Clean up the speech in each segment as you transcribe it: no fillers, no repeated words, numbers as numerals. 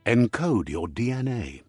Encode your DNA.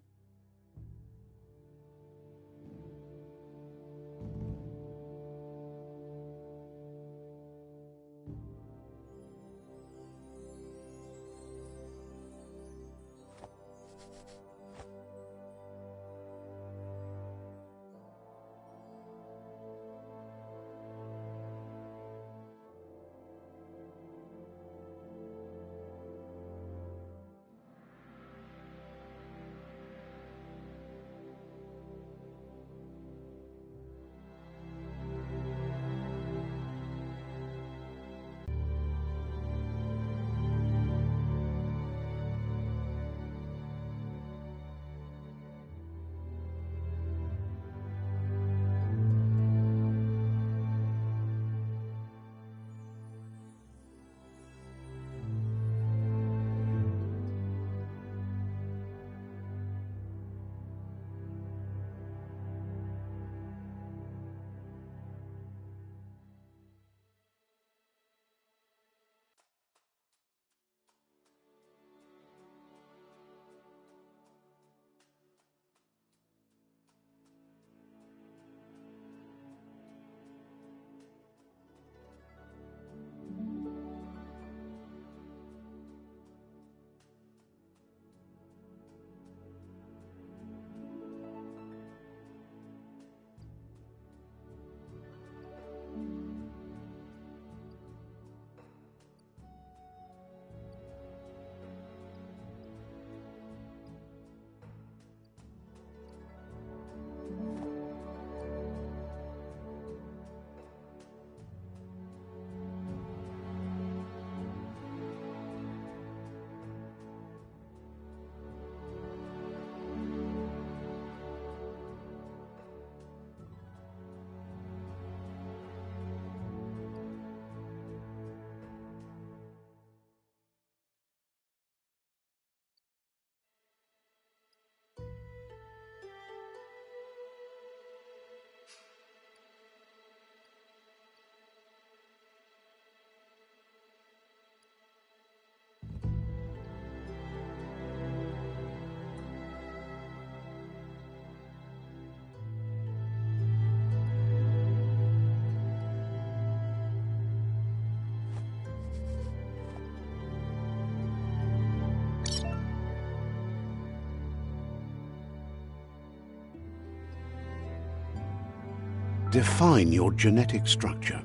Define your genetic structure.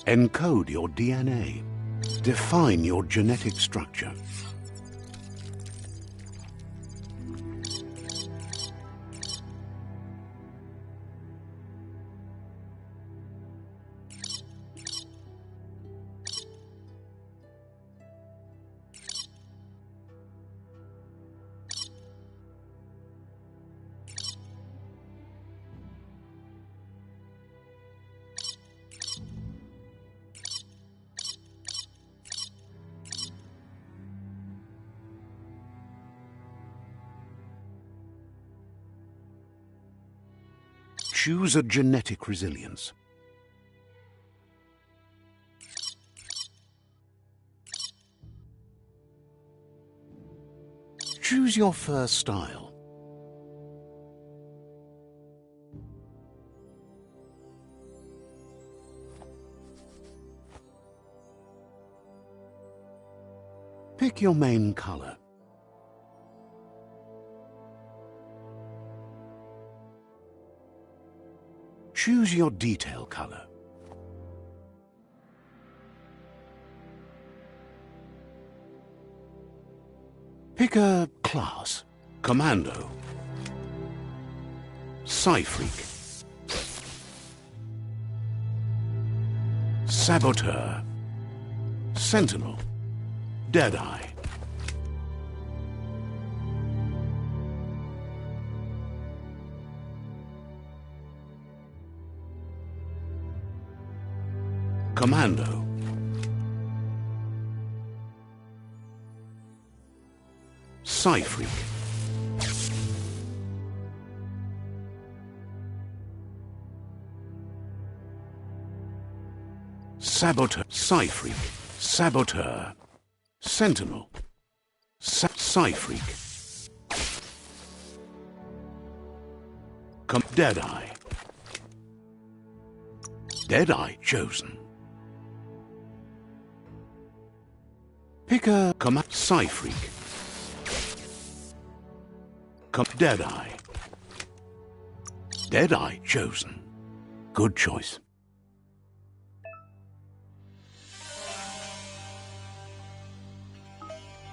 Encode your DNA. Define your genetic structure. Choose a genetic resilience. Choose your fur style. Pick your main color. Choose your detail color. Pick a class. Commando. Psy-Freak. Saboteur. Sentinel. Deadeye. Commando. Psy-Freak. Saboteur. Psy-Freak. Saboteur. Sentinel. Psyfreak. Deadeye. Deadeye chosen. Pick a Psyfreak. Deadeye. Deadeye chosen. Good choice.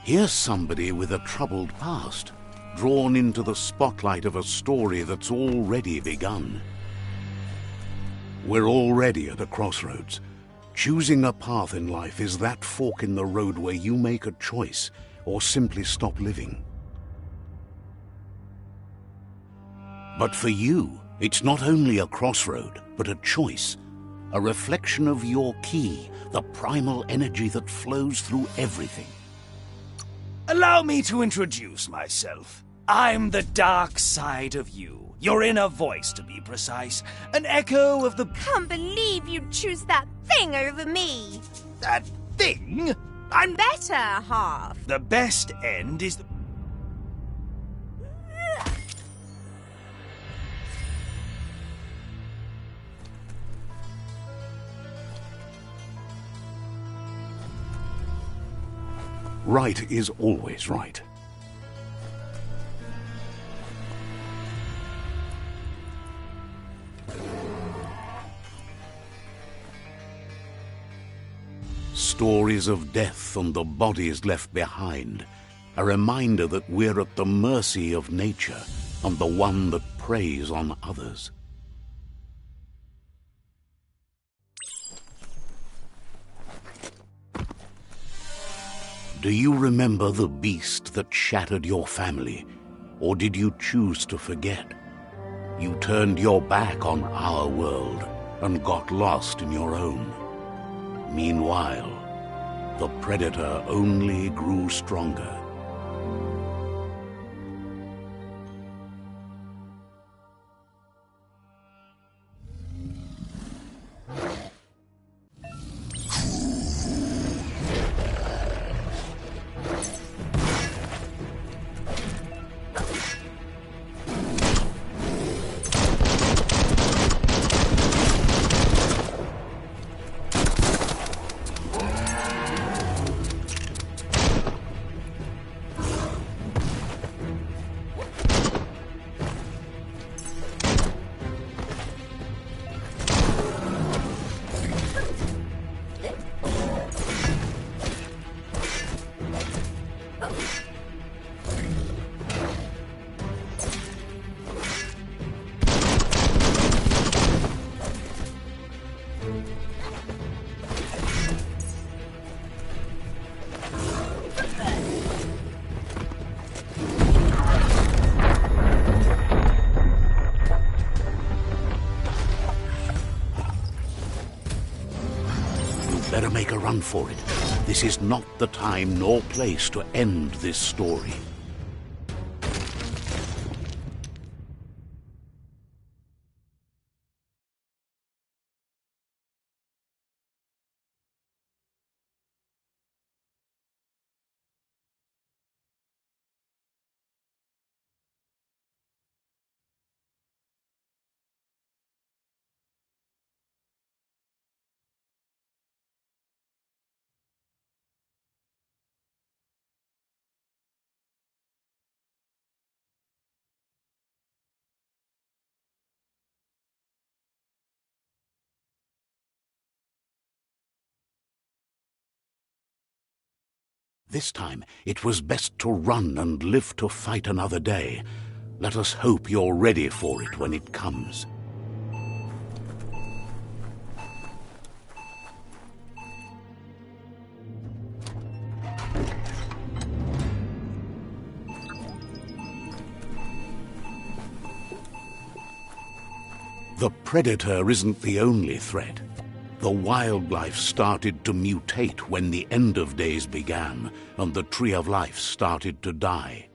Here's somebody with a troubled past, drawn into the spotlight of a story that's already begun. We're already at a crossroads. Choosing a path in life is that fork in the road where you make a choice or simply stop living. But for you, it's not only a crossroad, but a choice, a reflection of your key, the primal energy that flows through everything. Allow me to introduce myself. I'm the dark side of you. Your inner voice, to be precise. An echo of the... Can't believe you'd choose that thing over me. That thing? I'm... Better half. The best end is the... Right is always right. Stories of death and the bodies left behind, a reminder that we're at the mercy of nature and the one that preys on others. Do you remember the beast that shattered your family, or did you choose to forget? You turned your back on our world and got lost in your own. Meanwhile, the predator only grew stronger. Better make a run for it. This is not the time nor place to end this story. This time, it was best to run and live to fight another day. Let us hope you're ready for it when it comes. The predator isn't the only threat. The wildlife started to mutate when the end of days began, and the tree of life started to die.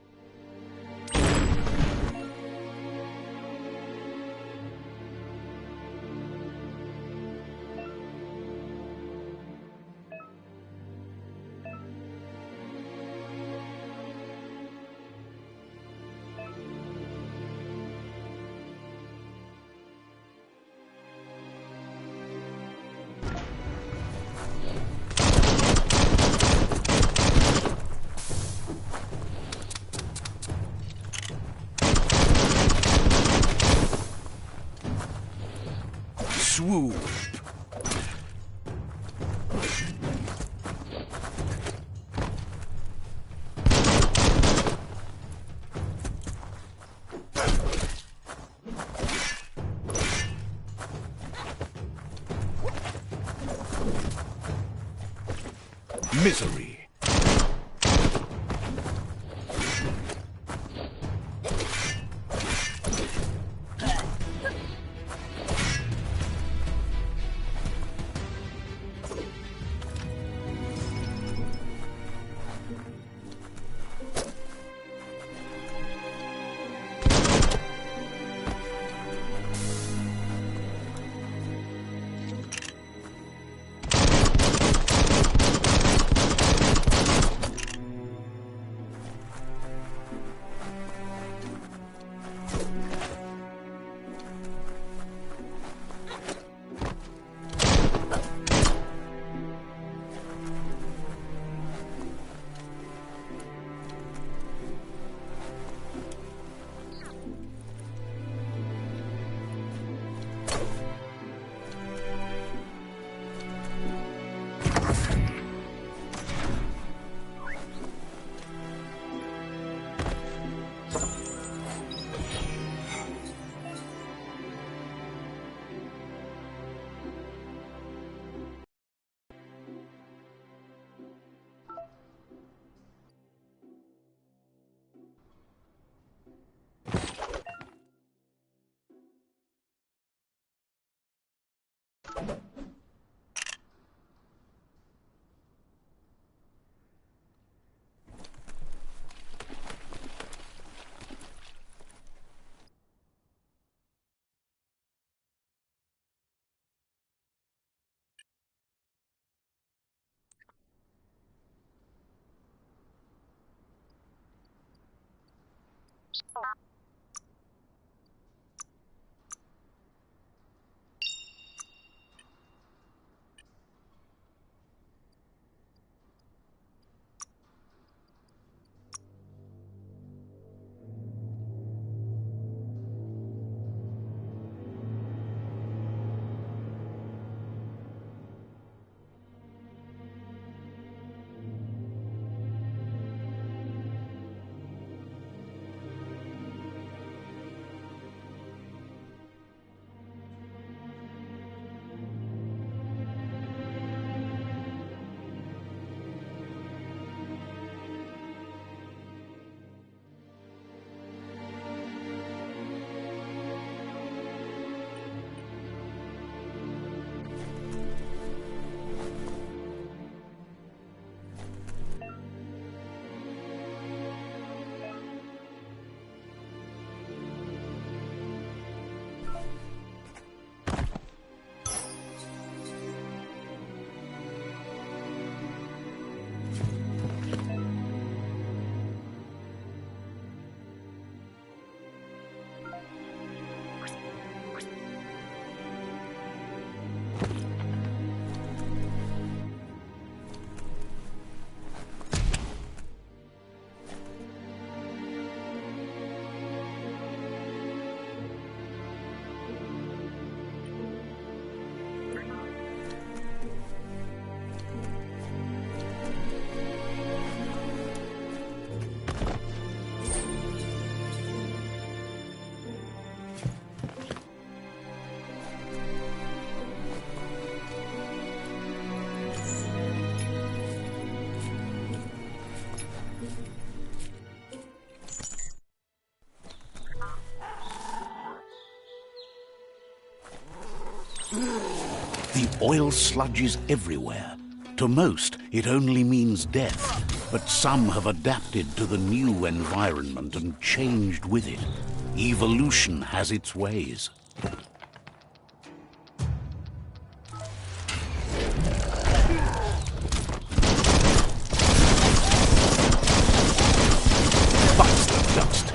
swoop. Misery. The oil sludges everywhere. To most, it only means death, but some have adapted to the new environment and changed with it. Evolution has its ways. Bites the dust.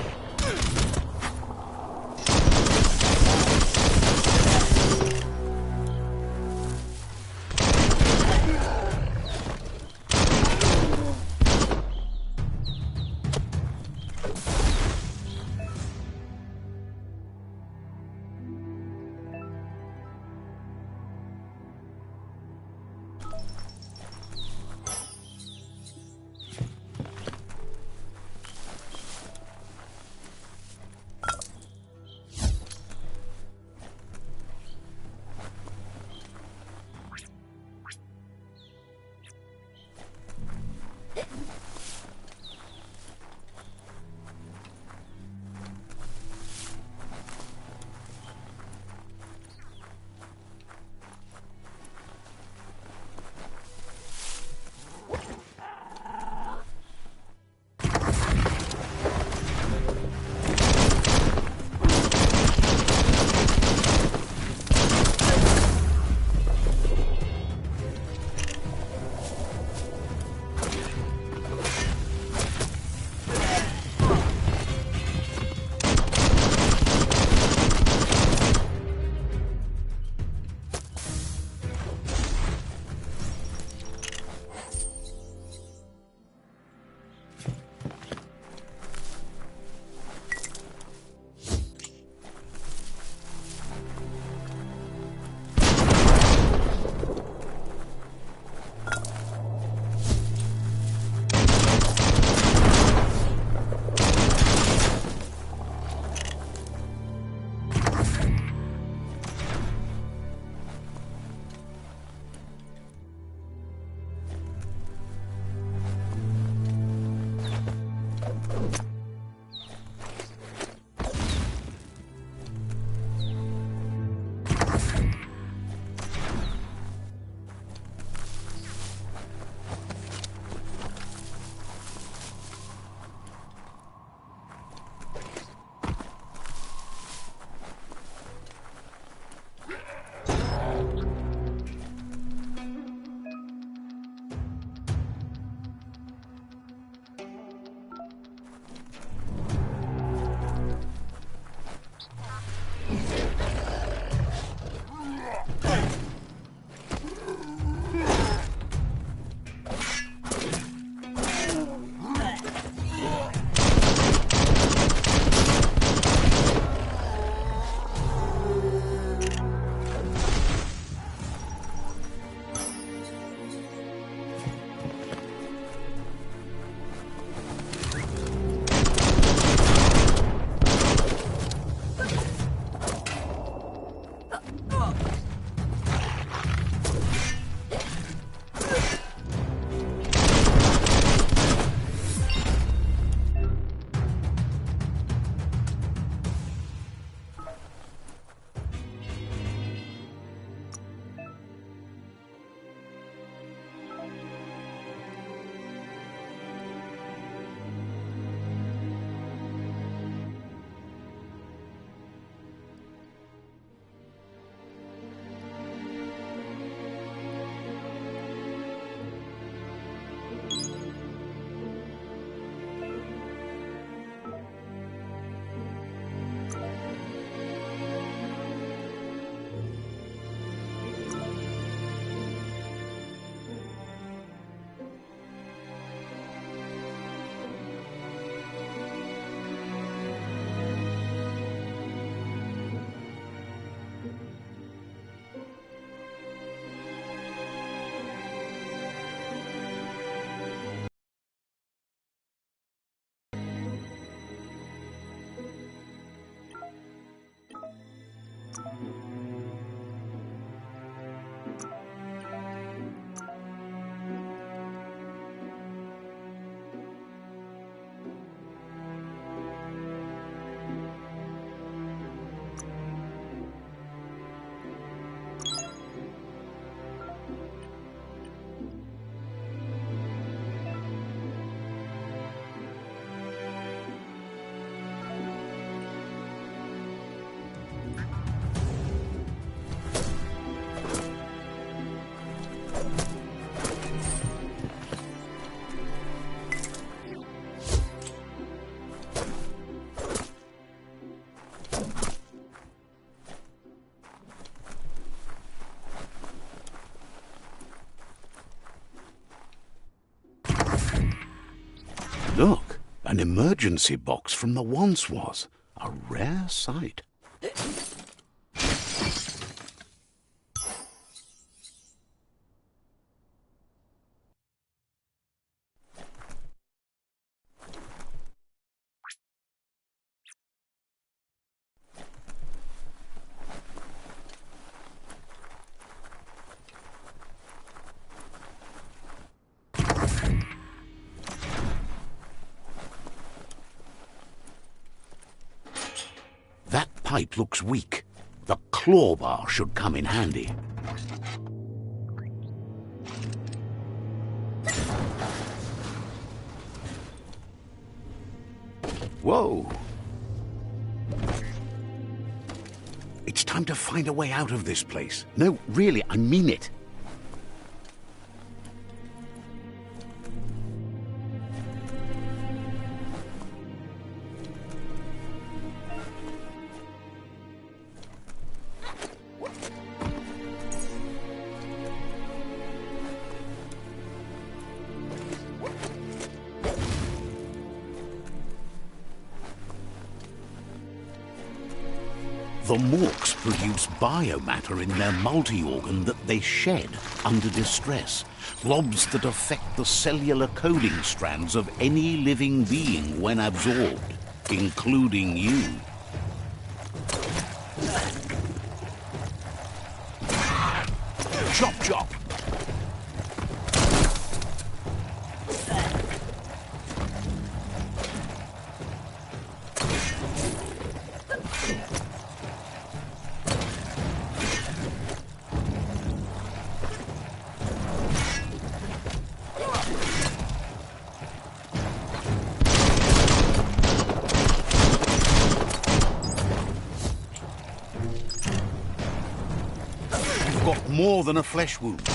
emergency box from the once was. A rare sight. That pipe looks weak. The claw bar should come in handy. Whoa! It's time to find a way out of this place. No, really, I mean it. The Morks produce biomatter in their multi-organ that they shed under distress. Blobs that affect the cellular coding strands of any living being when absorbed, including you. Chop, chop! Got more than a flesh wound.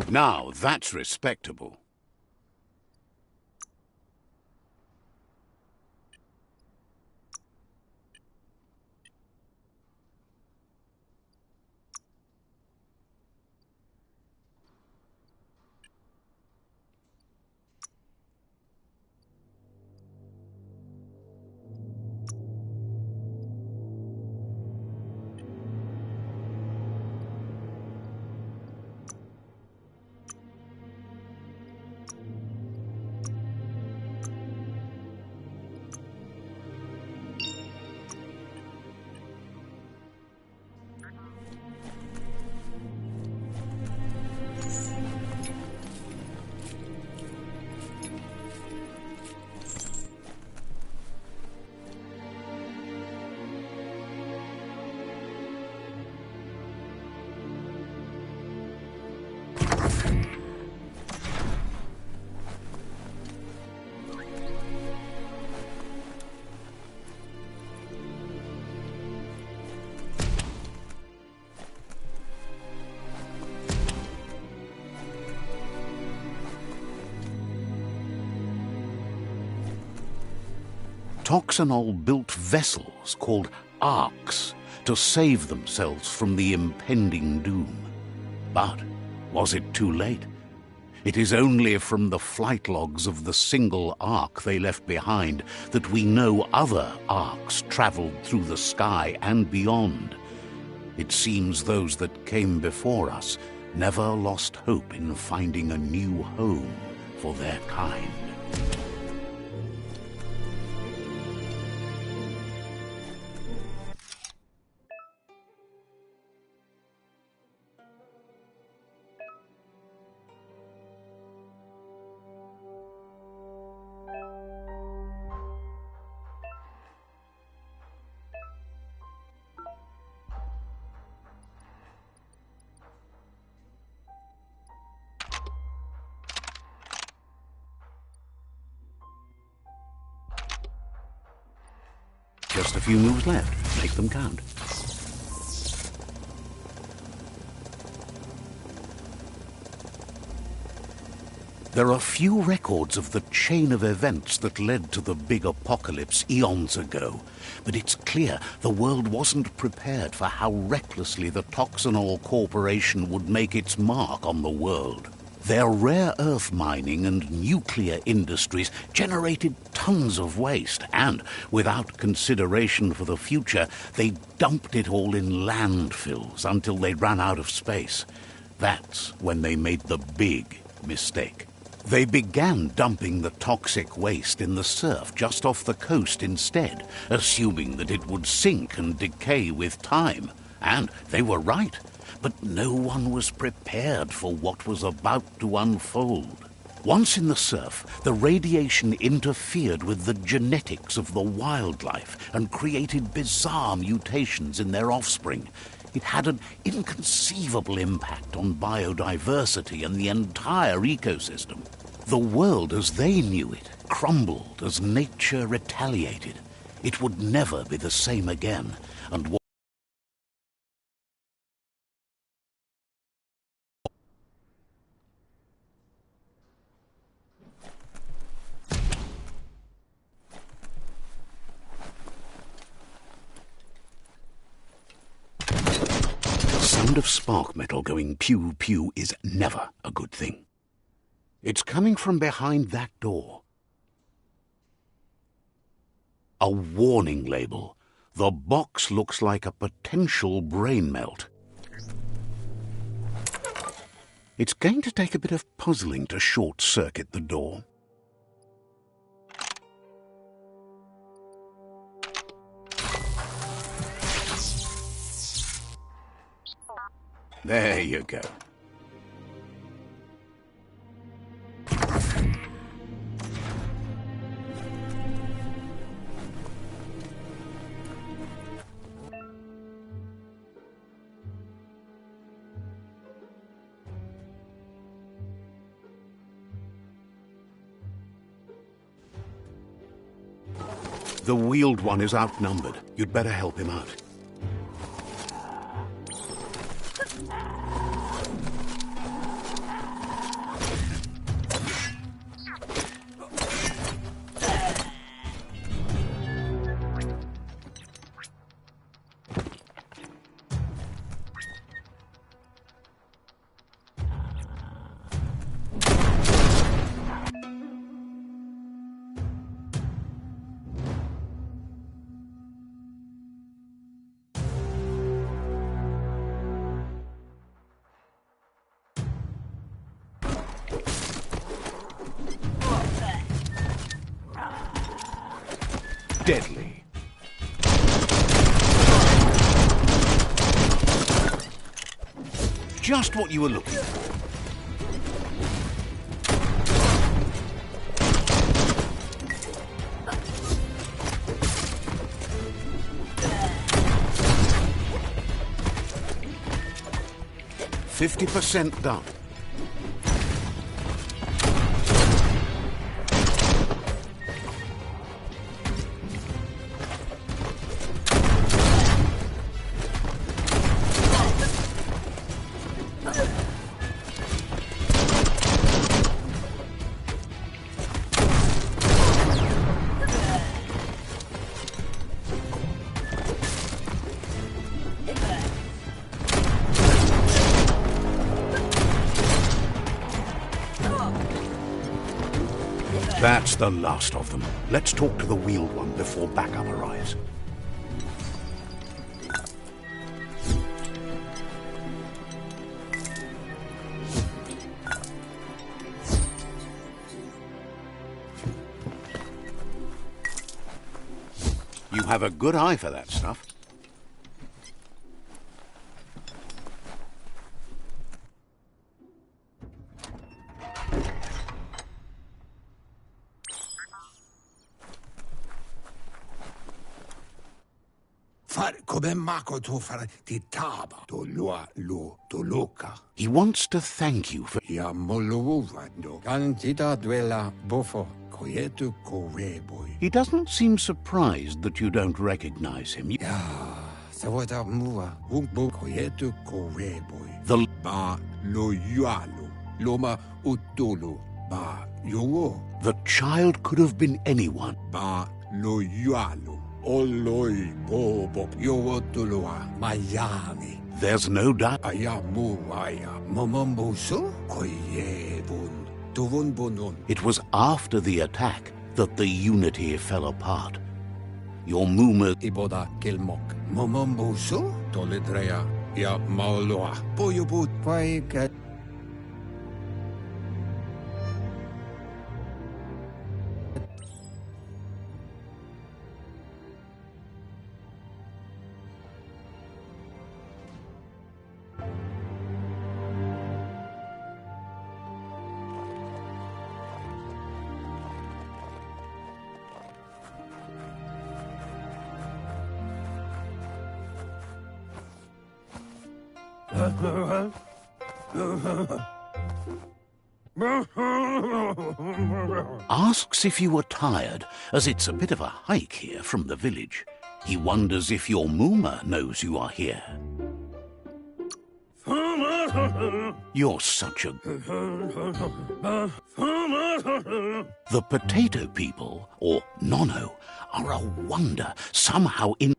Now that's respectable. Toxanol built vessels called arks to save themselves from the impending doom. But was it too late? It is only from the flight logs of the single ark they left behind that we know other arks traveled through the sky and beyond. It seems those that came before us never lost hope in finding a new home for their kind. Just a few moves left. Make them count. There are few records of the chain of events that led to the big apocalypse eons ago, but it's clear the world wasn't prepared for how recklessly the Toxanol Corporation would make its mark on the world. Their rare earth mining and nuclear industries generated tons of waste, and, without consideration for the future, they dumped it all in landfills until they ran out of space. That's when they made the big mistake. They began dumping the toxic waste in the surf just off the coast instead, assuming that it would sink and decay with time. And they were right. But no one was prepared for what was about to unfold. Once in the surf, the radiation interfered with the genetics of the wildlife and created bizarre mutations in their offspring. It had an inconceivable impact on biodiversity and the entire ecosystem. The world as they knew it crumbled as nature retaliated. It would never be the same again, and the sound of spark metal going pew-pew is never a good thing. It's coming from behind that door. A warning label. The box looks like a potential brain melt. It's going to take a bit of puzzling to short-circuit the door. There you go. The wheeled one is outnumbered. You'd better help him out. Deadly. Just what you were looking for. %50 done. That's the last of them. Let's talk to the wheeled one before backup arrives. You have a good eye for that stuff. He wants to thank you for... He doesn't seem surprised that you don't recognize him. The child could have been anyone. There's no doubt. It was after the attack that the unity fell apart. Your Muma... Asks if you were tired, as it's a bit of a hike here from the village. He wonders if your Muma knows you are here. You're such a... The potato people, or Nono, are a wonder, somehow in...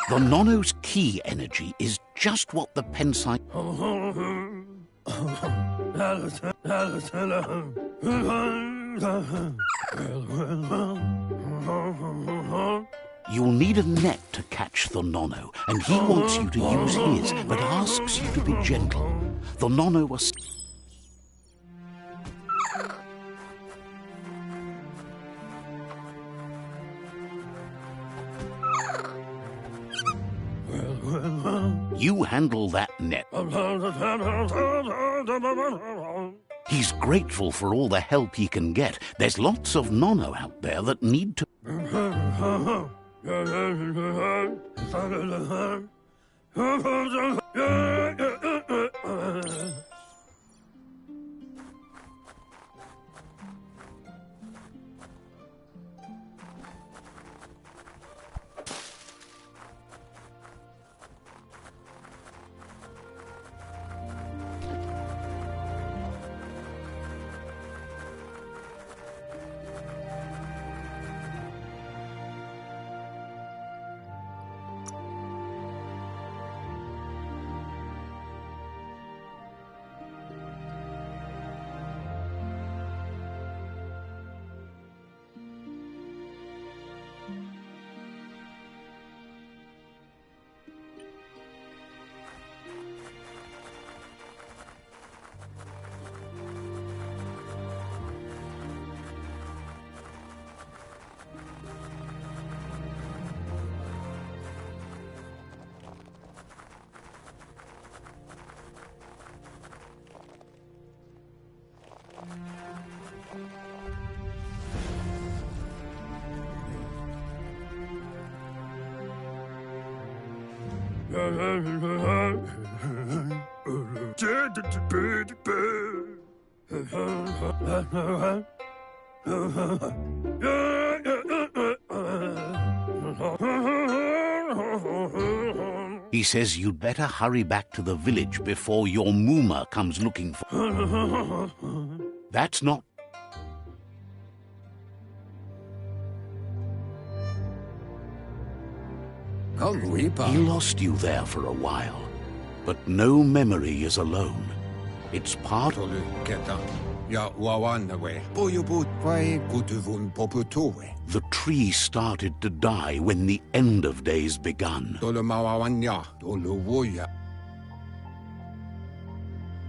The Nono's key energy is just what the Pensai... You'll need a net to catch the Nono, and he wants you to use his, but asks you to be gentle. The Nono was... You handle that net. He's grateful for all the help he can get. There's lots of Nono out there that need to... He says you'd better hurry back to the village before your Mooma comes looking for... That's not... He lost you there for a while, but no memory is alone. It's part of... The tree started to die when the end of days begun.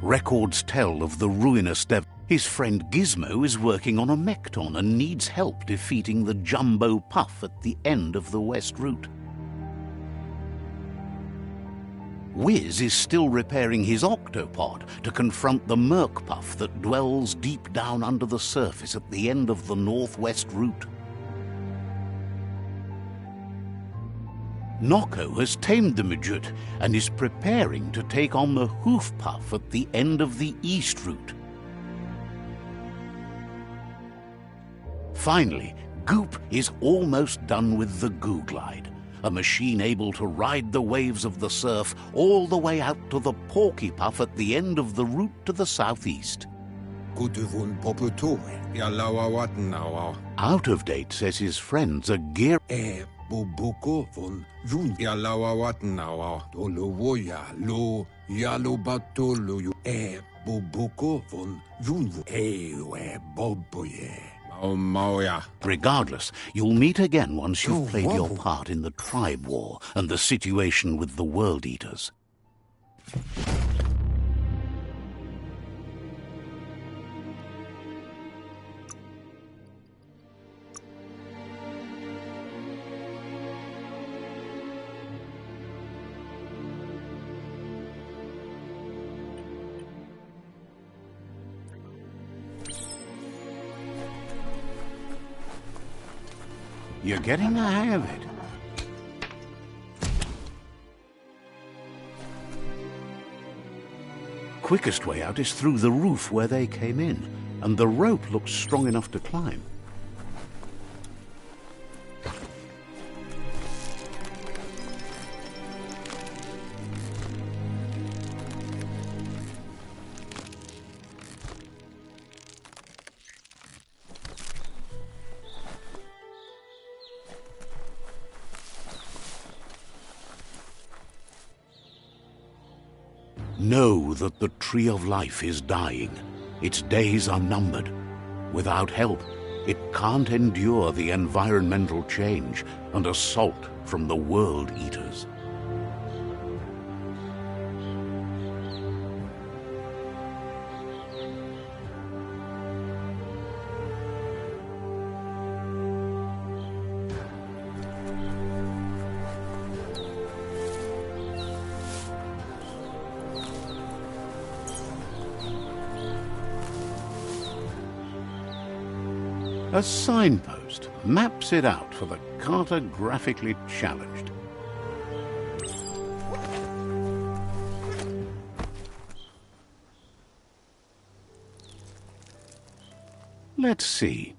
Records tell of the ruinous dev... His friend Gizmo is working on a Mekton and needs help defeating the Jumbo Puff at the end of the West Route. Wiz is still repairing his octopod to confront the Merkpuff that dwells deep down under the surface at the end of the Northwest Route. Nocco has tamed the midget and is preparing to take on the Hoof Puff at the end of the East Route. Finally, Goop is almost done with the Goo Glide, a machine able to ride the waves of the surf all the way out to the Porky Puff at the end of the route to the southeast. Out of Date says his friends are gear... Regardless, you'll meet again once you've played your part in the tribe war and the situation with the World Eaters. You're getting the hang of it. Quickest way out is through the roof where they came in, and the rope looks strong enough to climb. Know that the Tree of Life is dying. Its days are numbered. Without help, it can't endure the environmental change and assault from the World Eaters. A signpost maps it out for the cartographically challenged. Let's see.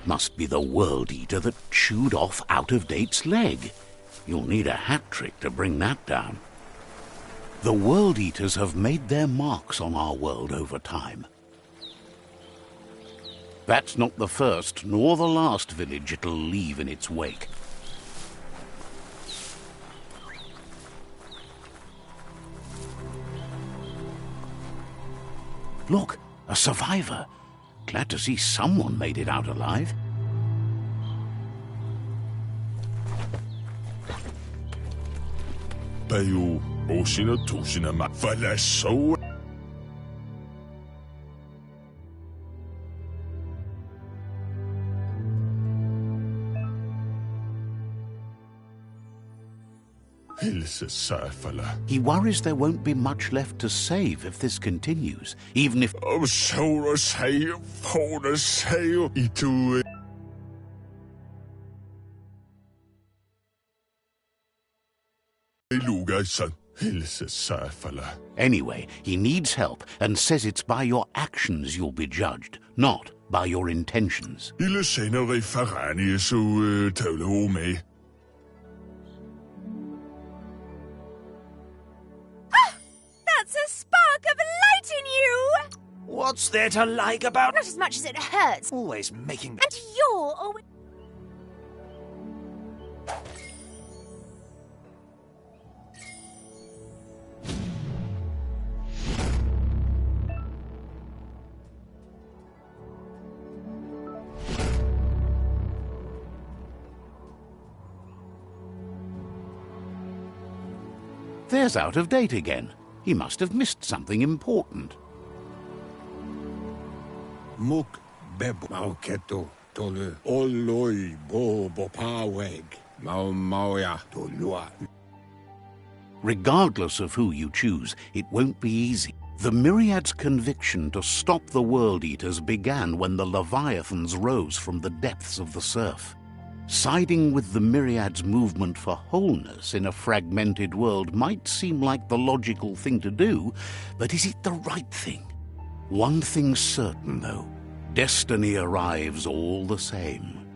Must be the World Eater that chewed off Out of Date's leg. You'll need a hat trick to bring that down. The World Eaters have made their marks on our world over time. That's not the first nor the last village it'll leave in its wake. Look, A survivor. Glad to see someone made it out alive. He worries there won't be much left to save if this continues, even if... Anyway, he needs help and says it's by your actions you'll be judged, not by your intentions. That's a spark of light in you! What's there to like about... Not as much as it hurts. Always making... And you're always... There's out of date again. He must have missed something important. Muk bebo mauketo tolu oloi bo bopaweg mauya tolua. Regardless of who you choose, it won't be easy. The Myriad's conviction to stop the World Eaters began when the Leviathans rose from the depths of the surf. Siding with the Myriad's movement for wholeness in a fragmented world might seem like the logical thing to do, but is it the right thing? One thing's certain, though. Destiny arrives all the same.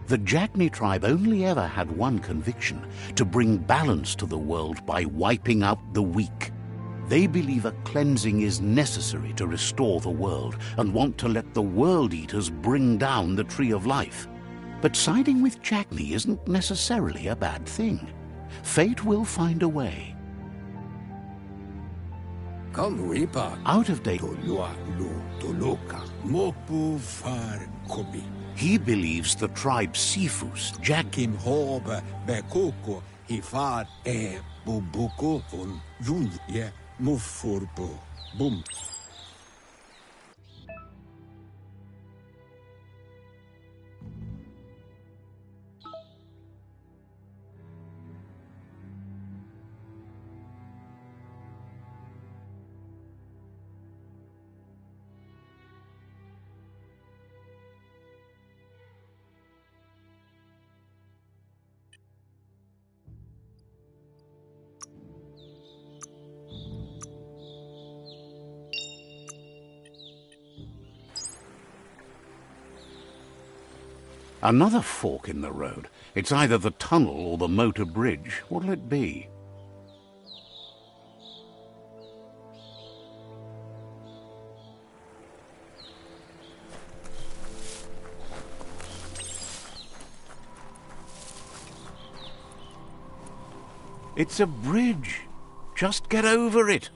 The Jagni tribe only ever had one conviction: to bring balance to the world by wiping out the weak. They believe a cleansing is necessary to restore the world and want to let the World Eaters bring down the Tree of Life. But siding with Jagni isn't necessarily a bad thing. Fate will find a way. Come Reaper. Out of date. Tolua lu toluka mopu far kobi. He believes the tribe Sifus, Jakim hobe bekoko hifar e bubuko von yun ye mufurbo bum. Another fork in the road. It's either the tunnel or the motor bridge. What'll it be? It's a bridge. Just get over it.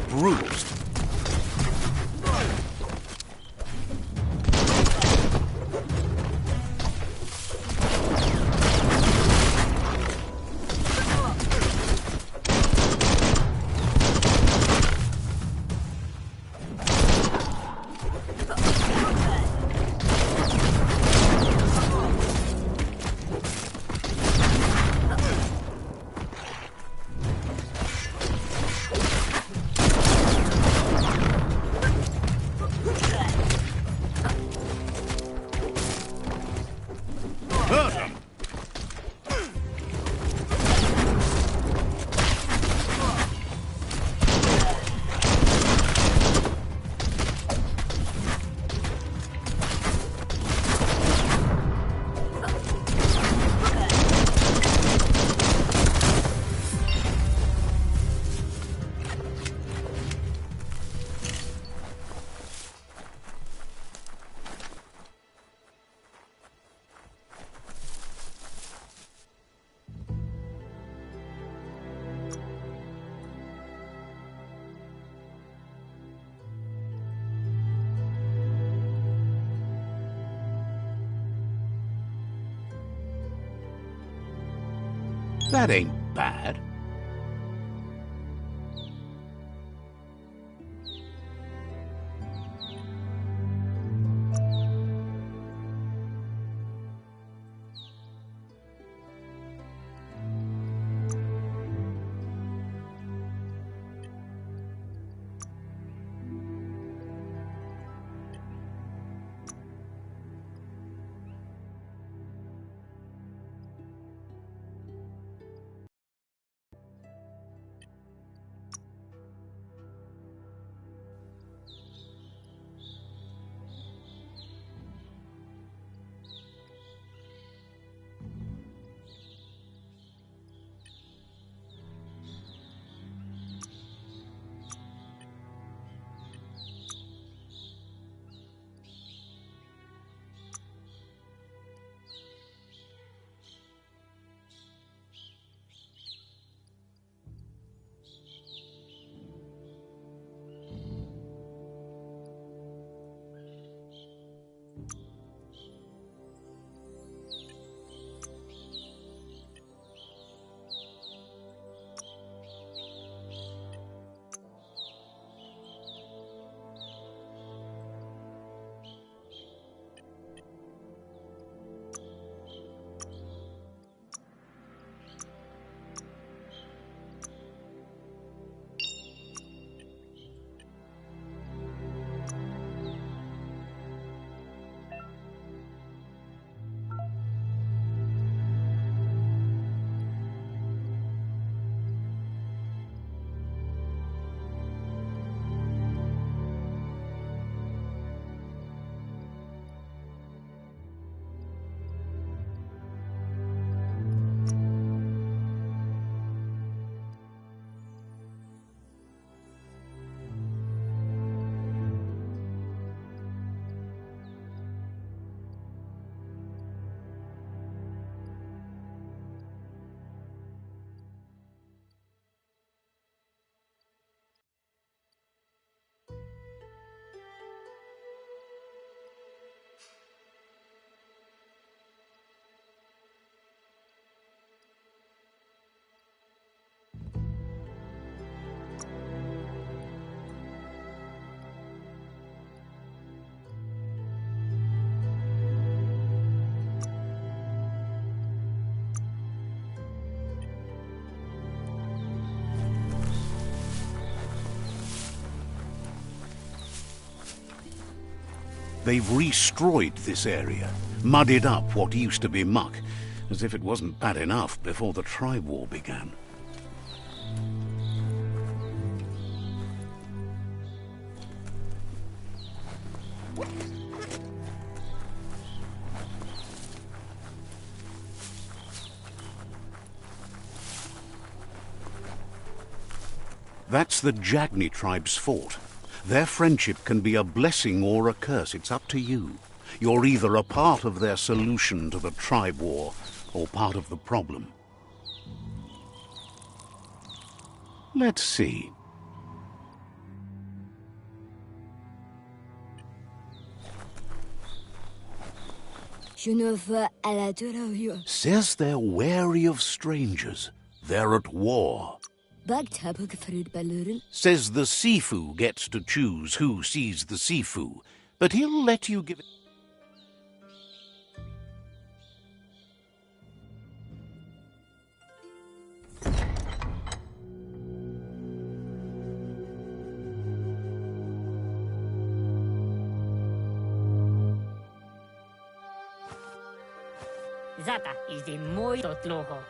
Bruised. That ain't bad. They've restroyed this area, muddied up what used to be muck, as if it wasn't bad enough before the tribe war began. That's the Jagni tribe's fort. Their friendship can be a blessing or a curse. It's up to you. You're either a part of their solution to the tribe war or part of the problem. Let's see. Says they're wary of strangers. They're at war. Says the Sifu gets to choose who sees the Sifu, but he'll let you give it. Zata is the muito tloho.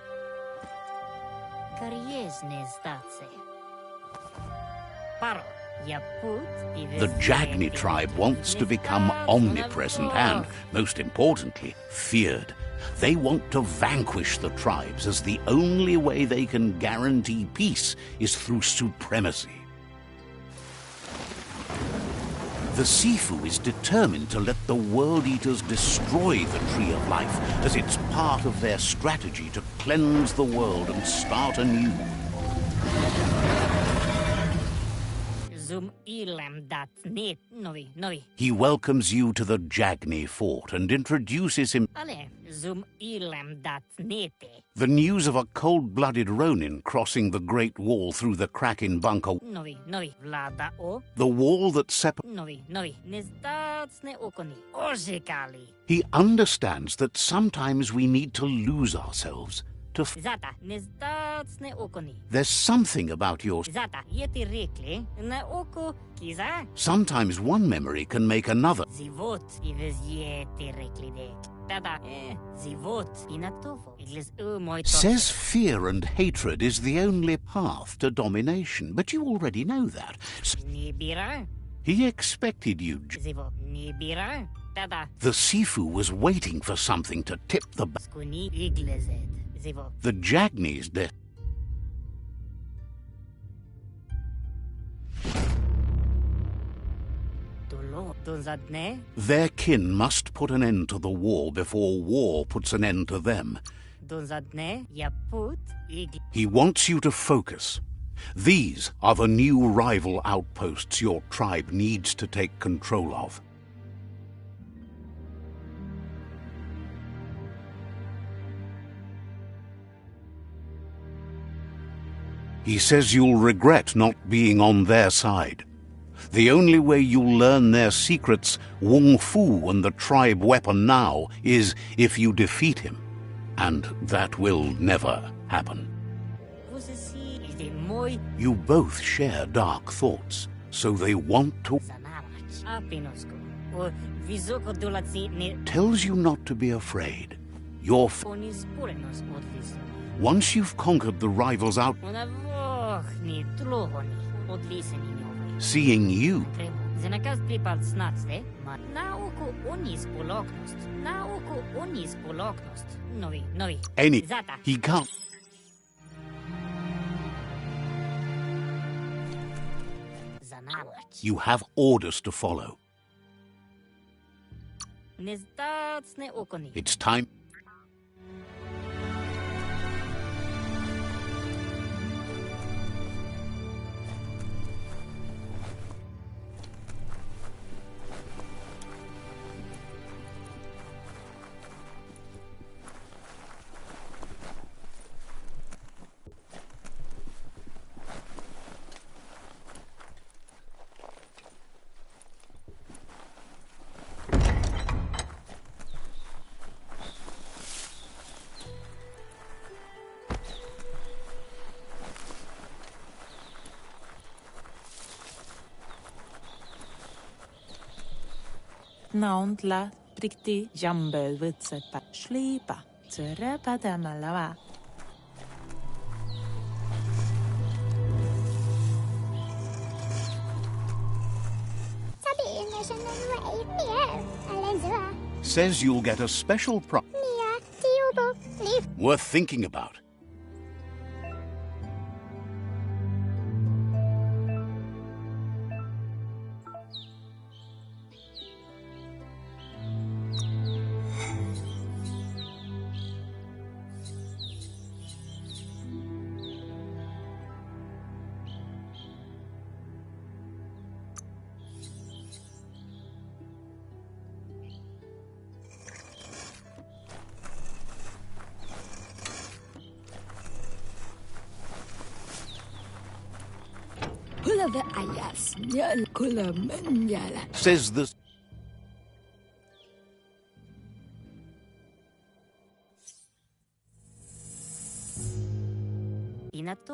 The Jagni tribe wants to become omnipresent and, most importantly, feared. They want to vanquish the tribes, as the only way they can guarantee peace is through supremacy. The Sifu is determined to let the World Eaters destroy the Tree of Life, as it's part of their strategy to cleanse the world and start anew. Zoom ilem dat net. Novi. He welcomes you to the Jagni fort and introduces him. Ale, zoom ilem dat nete. The news of a cold-blooded Ronin crossing the Great Wall through the crack in Bunker. Novi. Vlada o. The wall that separates. Novi. Nezdacne okoni. Orzekali. He understands that sometimes we need to lose ourselves to. Zata, nezdacne okoni. There's something about your. Zata, jeti rekli, na oko kiza. Sometimes one memory can make another. Zivot, ivez jeti rekli dek. Tada, zivot, inatovo. Igles moj to. Says fear and hatred is the only path to domination, but you already know that. Nibira. He expected you. Zivot, nibira. Tada. The Sifu was waiting for something to tip the. Skuni iglezed. Zivot. The Jagni's death. Their kin must put an end to the war before war puts an end to them. He wants you to focus. These are the new rival outposts your tribe needs to take control of. He says you'll regret not being on their side. The only way you'll learn their secrets, Wung Fu and the tribe weapon now, is if you defeat him. And that will never happen. You both share dark thoughts, so they want to. Tells you not to be afraid. Once you've conquered the rivals out, seeing you, he can't. You have orders to follow. It's time. Nauntla prikti jambel vitsepa shlipa tserepa damalawa. Says you'll get a special prize worth thinking about. Says this.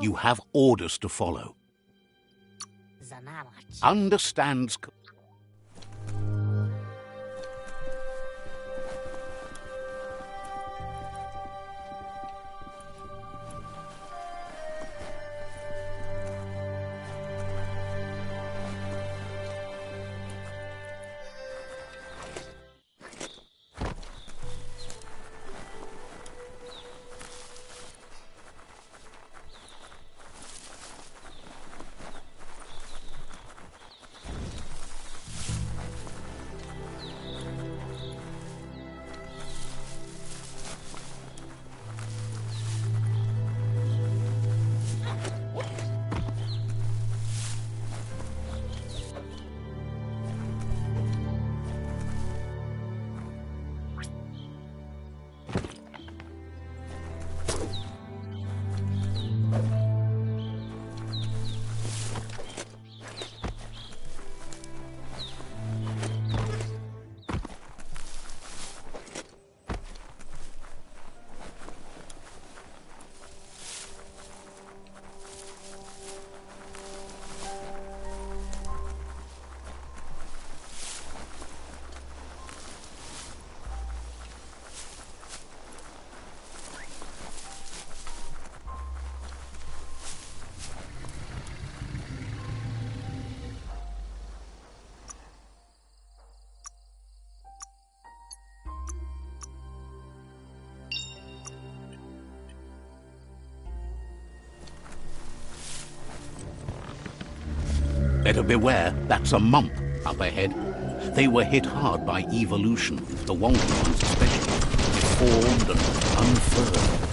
You have orders to follow. Understands. Better beware, that's a mump up ahead. They were hit hard by evolution, the wonky ones especially, deformed and unfurled.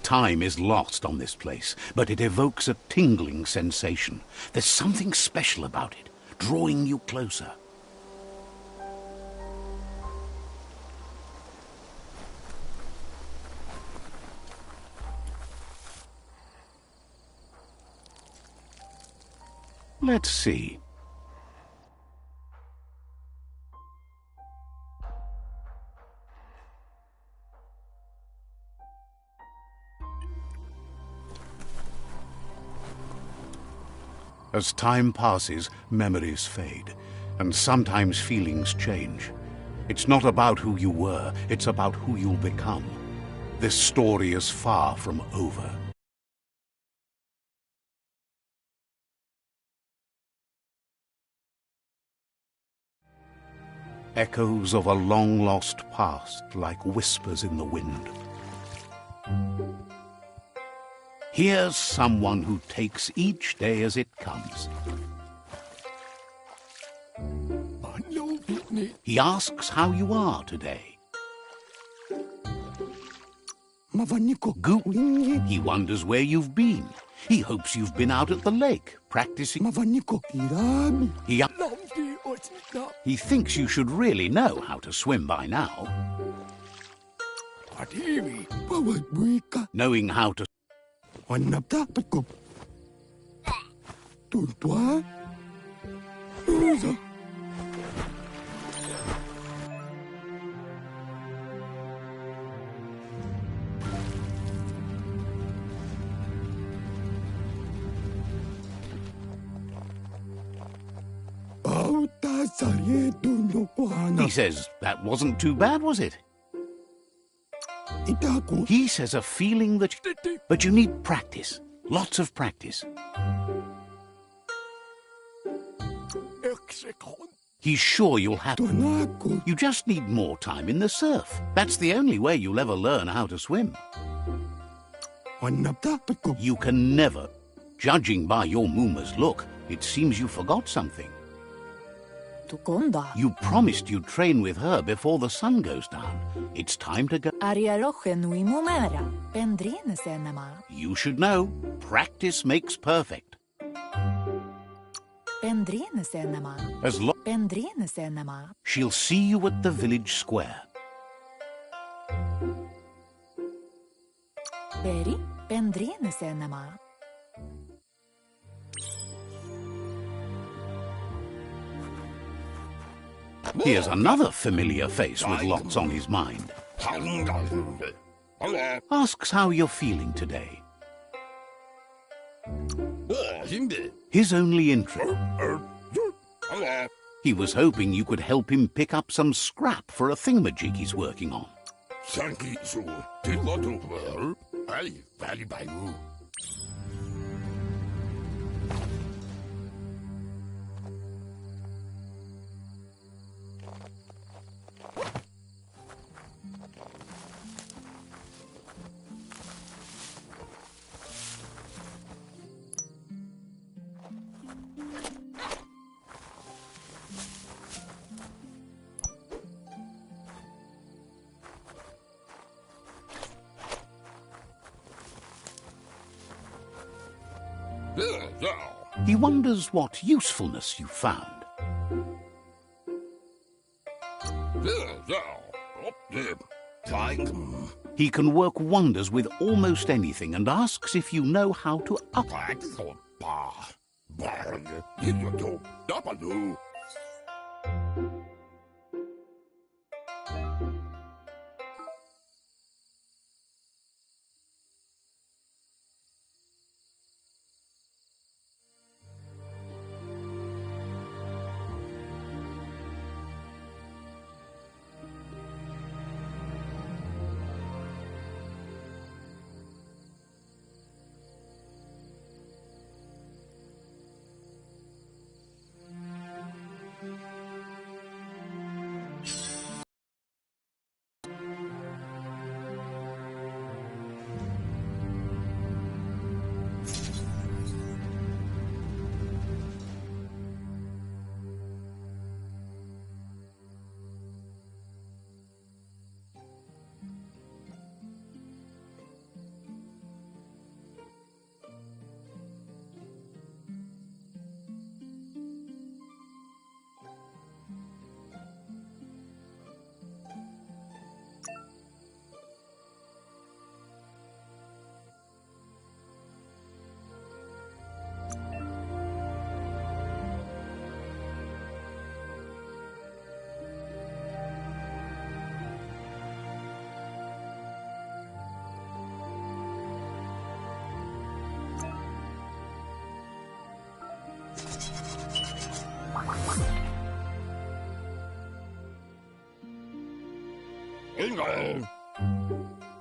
Time is lost on this place, but it evokes a tingling sensation. There's something special about it, drawing you closer. Let's see. As time passes, memories fade, and sometimes feelings change. It's not about who you were, it's about who you'll become. This story is far from over. Echoes of a long-lost past, like whispers in the wind. Here's someone who takes each day as it comes. He asks how you are today. Goop, he wonders where you've been. He hopes you've been out at the lake, practicing. He thinks you should really know how to swim by now. Knowing how to He says, that wasn't too bad, was it? He says a feeling that... But you need practice. Lots of practice. He's sure you'll have... You just need more time in the surf. That's the only way you'll ever learn how to swim. You can never. Judging by your Mooma's look, it seems you forgot something. You promised you'd train with her before the sun goes down. It's time to go. You should know. Practice makes perfect. As long she'll see you at the village square. Here's another familiar face with lots on his mind. Asks how you're feeling today. His only interest. He was hoping you could help him pick up some scrap for a thingamajig he's working on. He wonders what usefulness you found. He can work wonders with almost anything and asks if you know how to upgrade.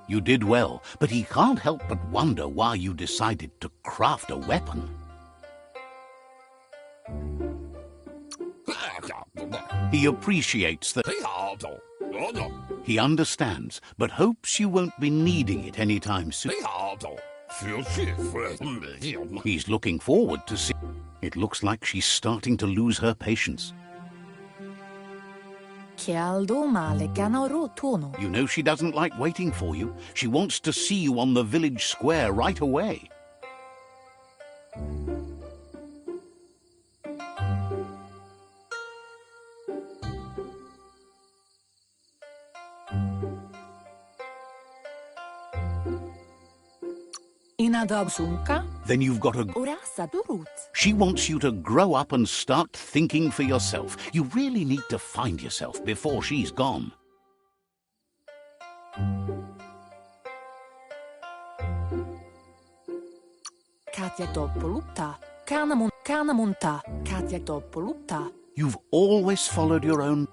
You did well, but he can't help but wonder why you decided to craft a weapon. He appreciates that. He understands, but hopes you won't be needing it anytime soon. He's looking forward to see. It looks like she's starting to lose her patience. You know she doesn't like waiting for you. She wants to see you on the village square right away. Then you've got a... She wants you to grow up and start thinking for yourself. You really need to find yourself before she's gone. You've always followed your own...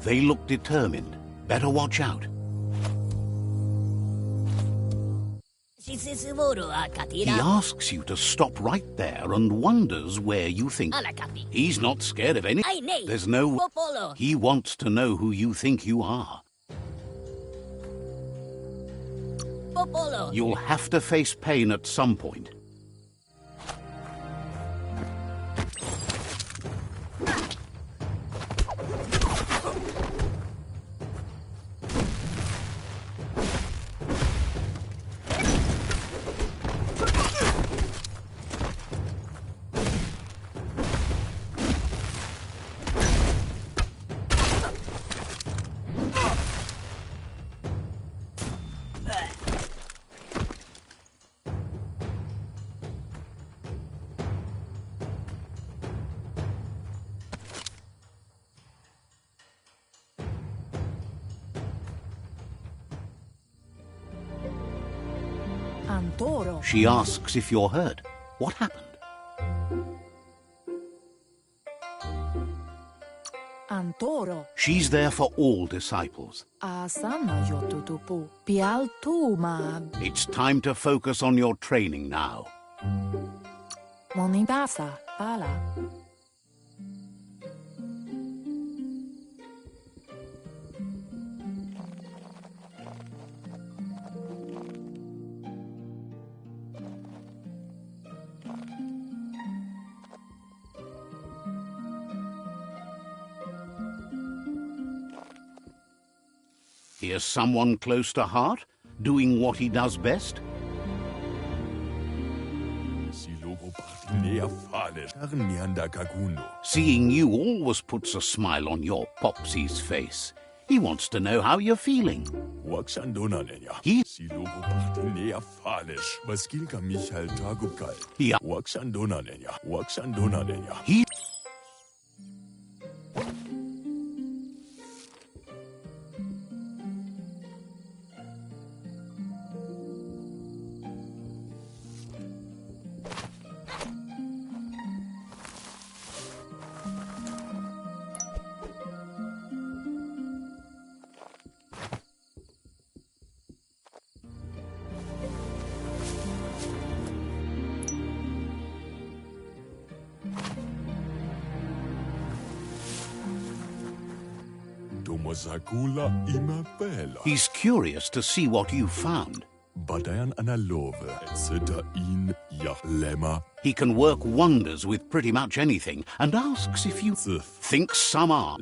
They look determined. Better watch out. He asks you to stop right there and wonders where you think. He's not scared of any. There's no... He wants to know who you think you are. You'll have to face pain at some point. She asks if you're hurt. What happened? She's there for all disciples. It's time to focus on your training now. Here's someone close to heart, doing what he does best. Seeing you always puts a smile on your Popsy's face. He wants to know how you're feeling. He... He... He's curious to see what you found. He can work wonders with pretty much anything and asks if you think some are.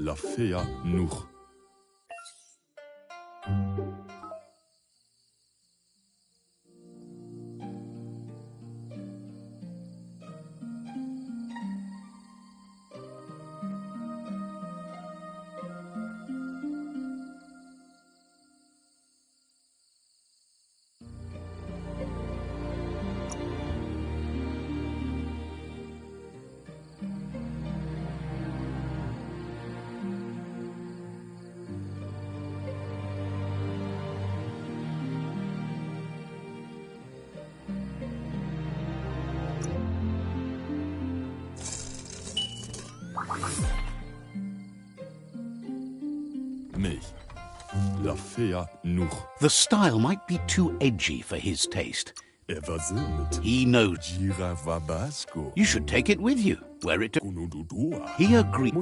The style might be too edgy for his taste. He knows. You should take it with you. Wear it to... He agreed.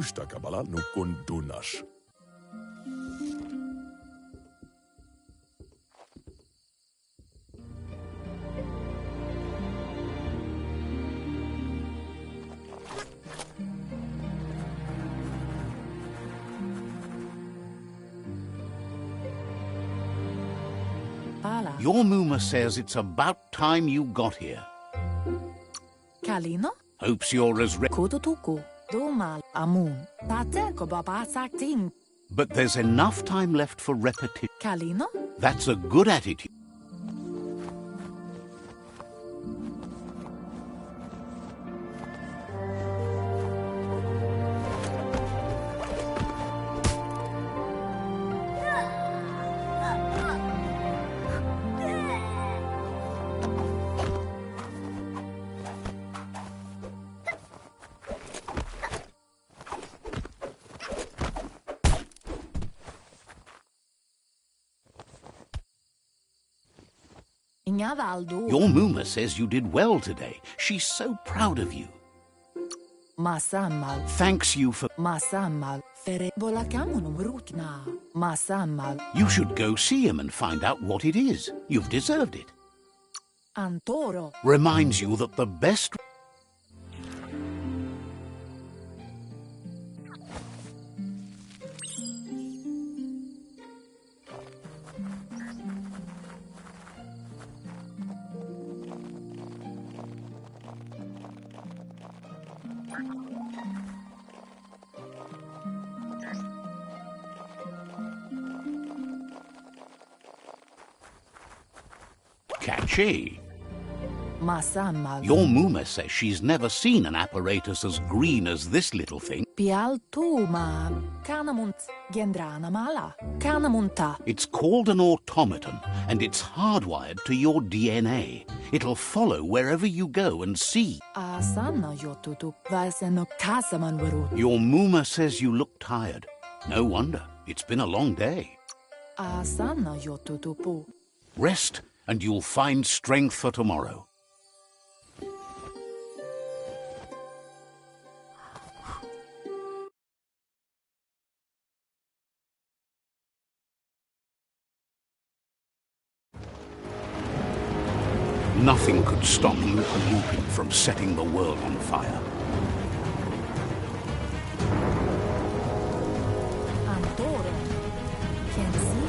Your Muma says it's about time you got here. Kalino? Hopes you're as ready. Kututuku. Dumal. Amun. Tateko babasakting. But there's enough time left for repetition. Kalino? That's a good attitude. Your Muma says you did well today. She's so proud of you. Masamal. Thanks you for... Masamal. Fere volakamunum rutna. Masamal. You should go see him and find out what it is. You've deserved it. Antoro. Reminds you that the best... Catchy. Masamal. Your Muma says she's never seen an apparatus as green as this little thing. Pial tu ma. Kanamunt. Gendrana mala. Kanamunta. It's called an automaton, and it's hardwired to your DNA. It'll follow wherever you go and see. Asana yotutu. Vaseno kasaman verut. Your Muma says you look tired. No wonder. It's been a long day. Asana yotutupu. Rest, and you'll find strength for tomorrow. Nothing could stop Lupin from setting the world on fire. Antoro. Can see.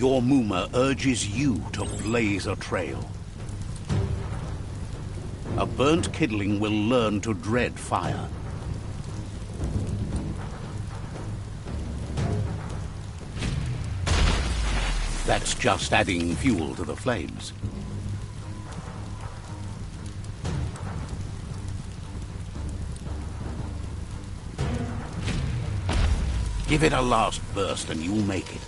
Your Muma urges you to blaze a trail. A burnt kidling will learn to dread fire. That's just adding fuel to the flames. Give it a last burst and you'll make it.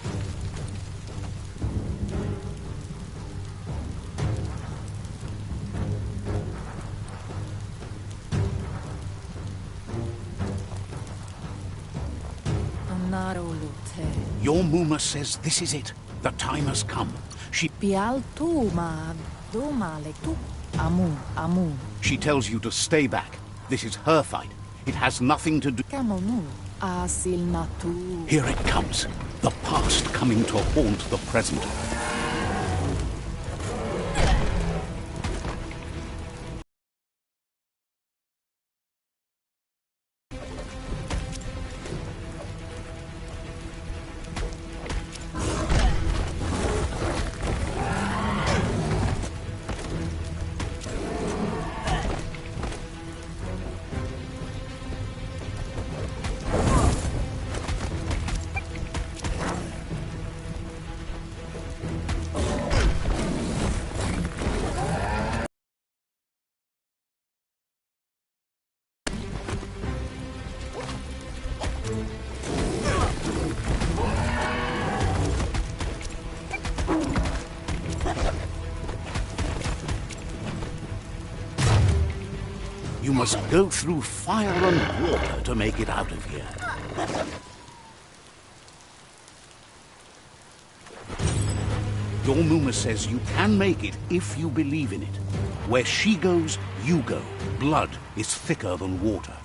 Your Muma says this is it. The time has come. She tells you to stay back. This is her fight. It has nothing to do... Here it comes. The past coming to haunt the present. You must go through fire and water to make it out of here. Your Muma says you can make it if you believe in it. Where she goes, you go. Blood is thicker than water.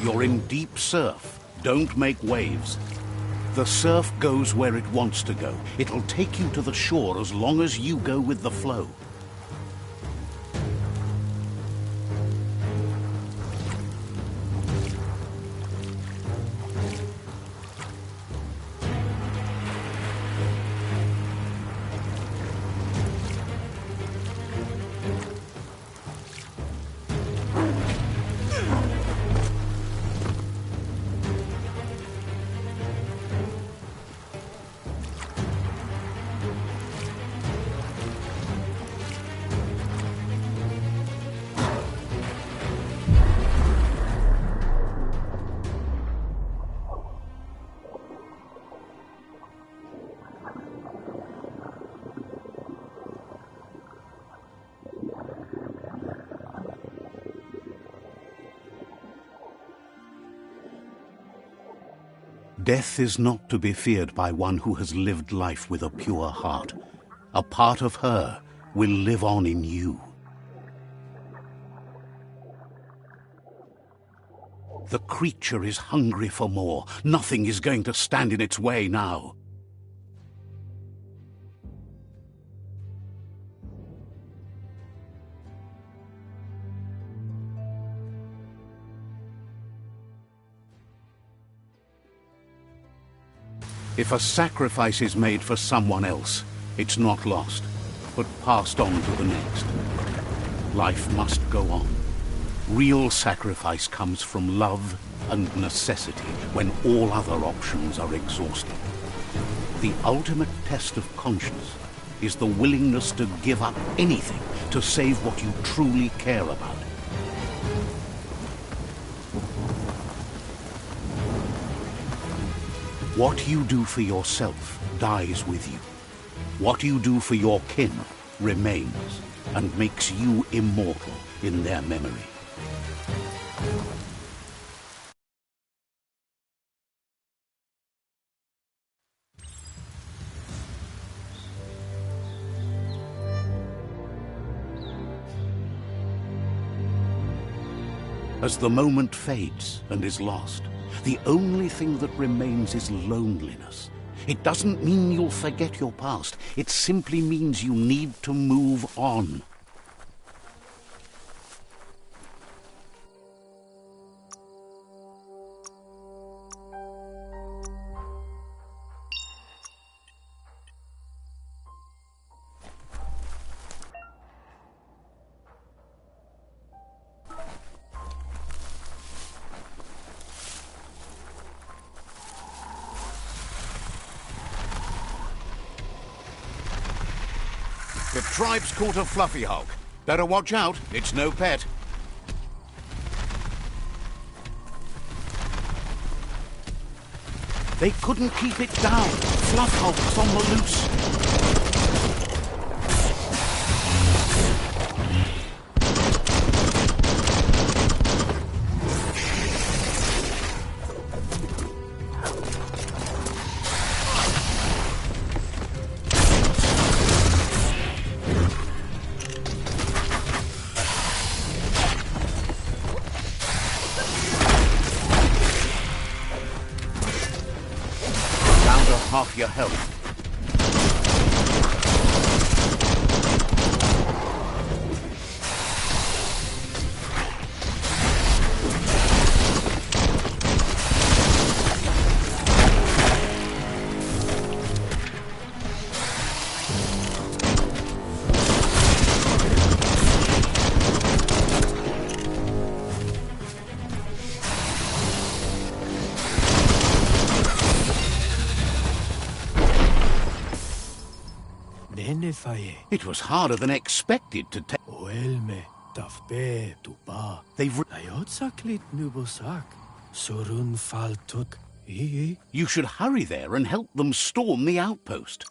You're in deep surf. Don't make waves. The surf goes where it wants to go. It'll take you to the shore as long as you go with the flow. Death is not to be feared by one who has lived life with a pure heart. A part of her will live on in you. The creature is hungry for more. Nothing is going to stand in its way now. If a sacrifice is made for someone else, it's not lost, but passed on to the next. Life must go on. Real sacrifice comes from love and necessity when all other options are exhausted. The ultimate test of conscience is the willingness to give up anything to save what you truly care about. What you do for yourself dies with you. What you do for your kin remains and makes you immortal in their memory. As the moment fades and is lost, the only thing that remains is loneliness. It doesn't mean you'll forget your past. It simply means you need to move on. tribe's caught a fluffy hulk. Better watch out, it's no pet. They couldn't keep it down. Fluff hulk's on the loose. Half your health. It was harder than expected to take. They've. You should hurry there and help them storm the outpost.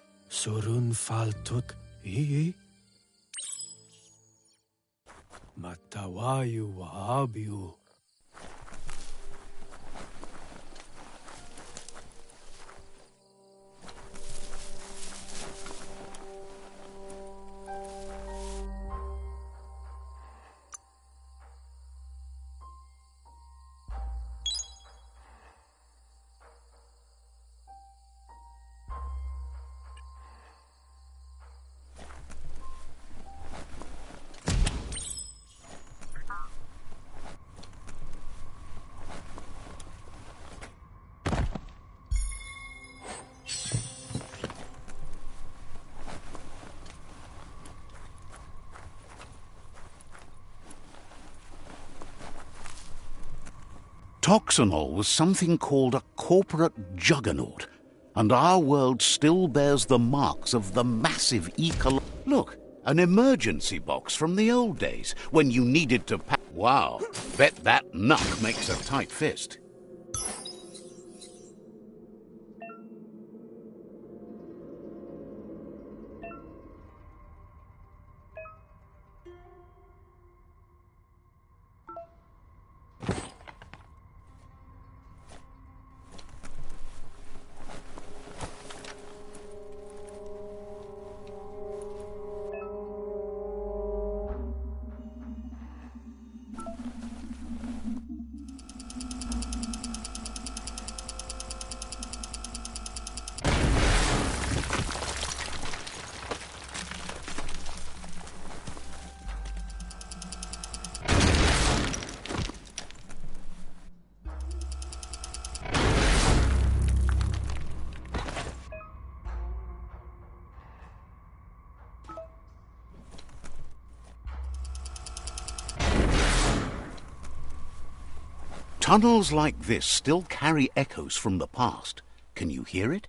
Toxanol was something called a corporate juggernaut, and our world still bears the marks of the massive Look, an emergency box from the old days, when you needed to pack. Wow, bet that knuck makes a tight fist. Tunnels like this still carry echoes from the past. Can you hear it?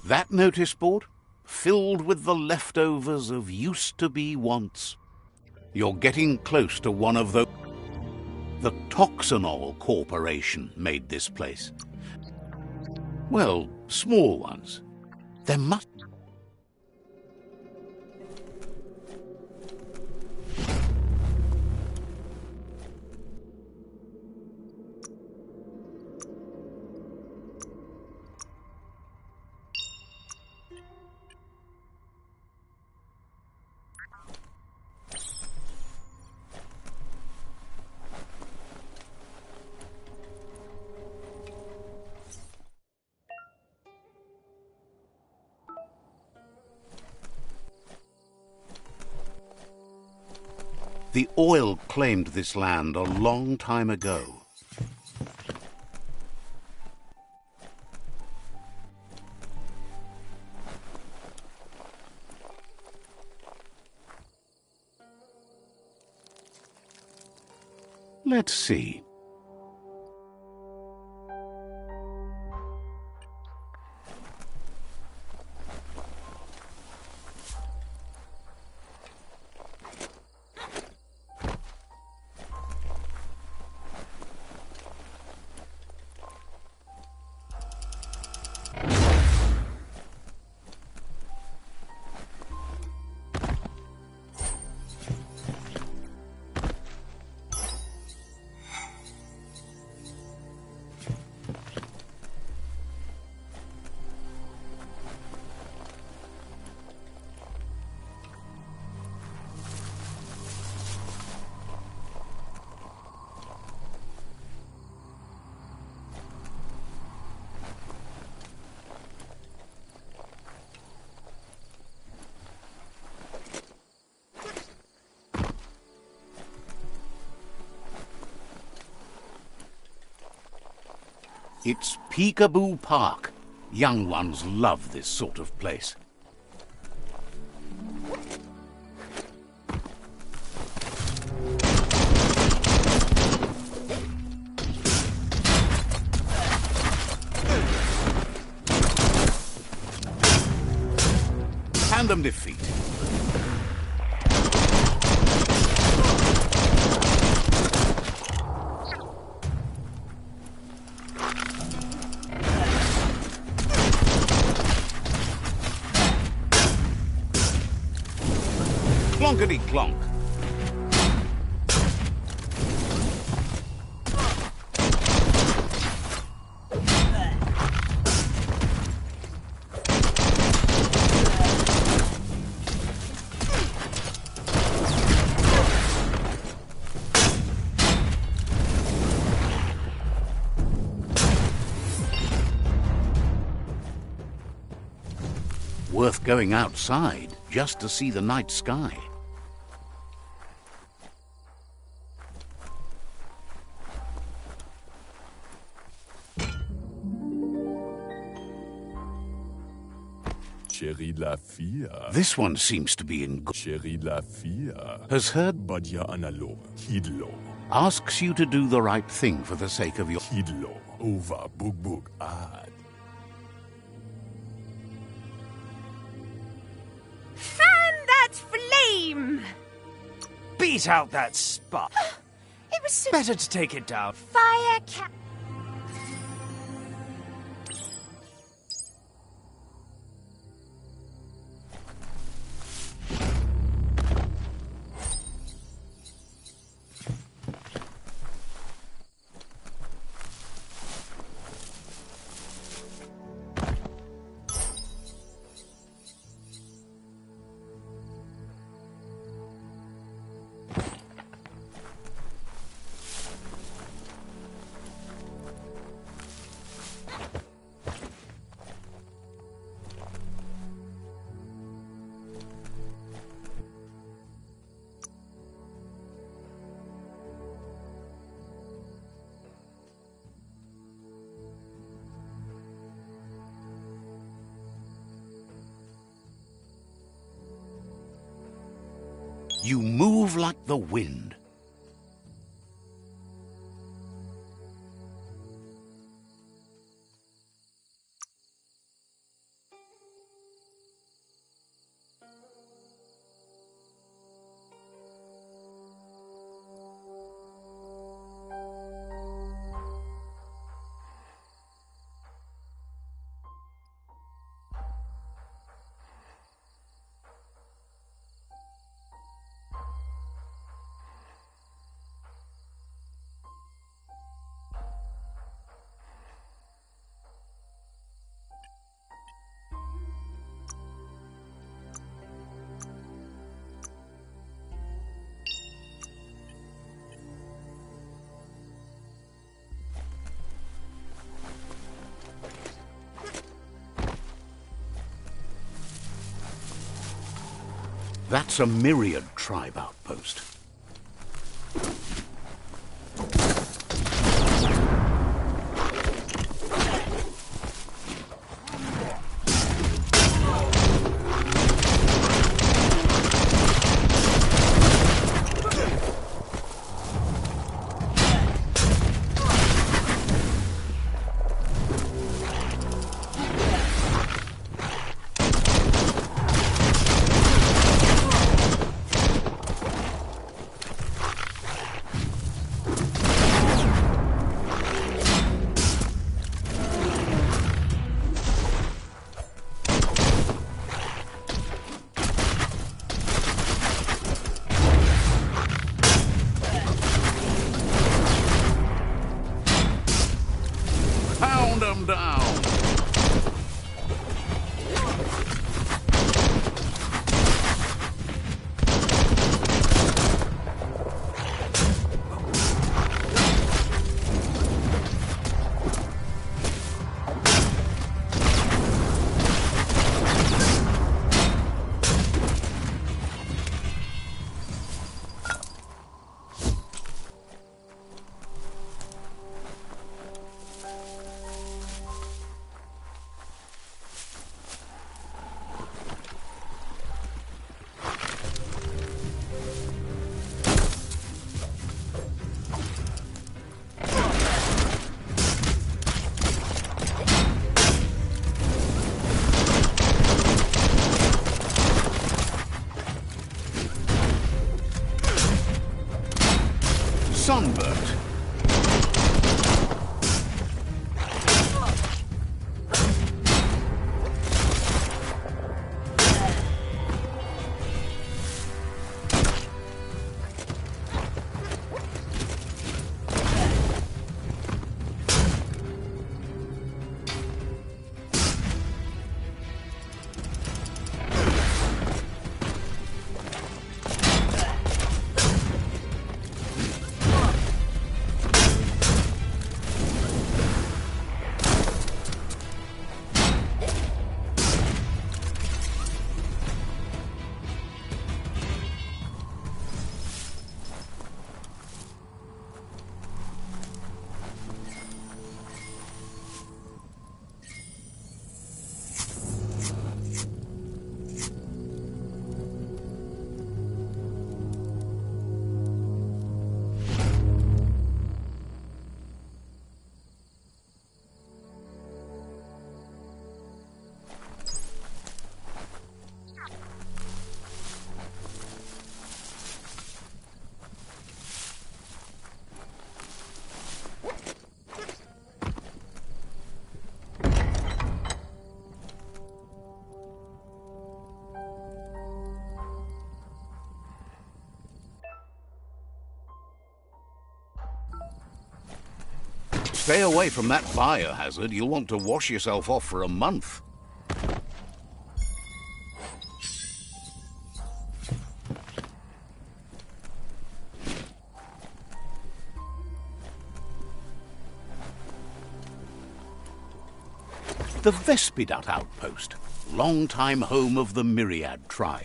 That notice board? Filled with the leftovers of used-to-be wants. You're getting close to one of the... The Toxanol Corporation made this place. Well, small ones. There must... The oil claimed this land a long time ago. Let's see. It's Peekaboo Park. Young ones love this sort of place. Tandem defeat. Clonkety clonk. Worth going outside just to see the night sky. This one seems to be in good. Has heard. Asks you to do the right thing for the sake of your. Fan that flame! Beat out that spark. It was so... Better to take it down. Fire cat... You move like the wind. That's a myriad tribe outpost. Pound them down! Sunburnt. Stay away from that biohazard. You'll want to wash yourself off for a month. The Vespidat outpost, long-time home of the Myriad tribe.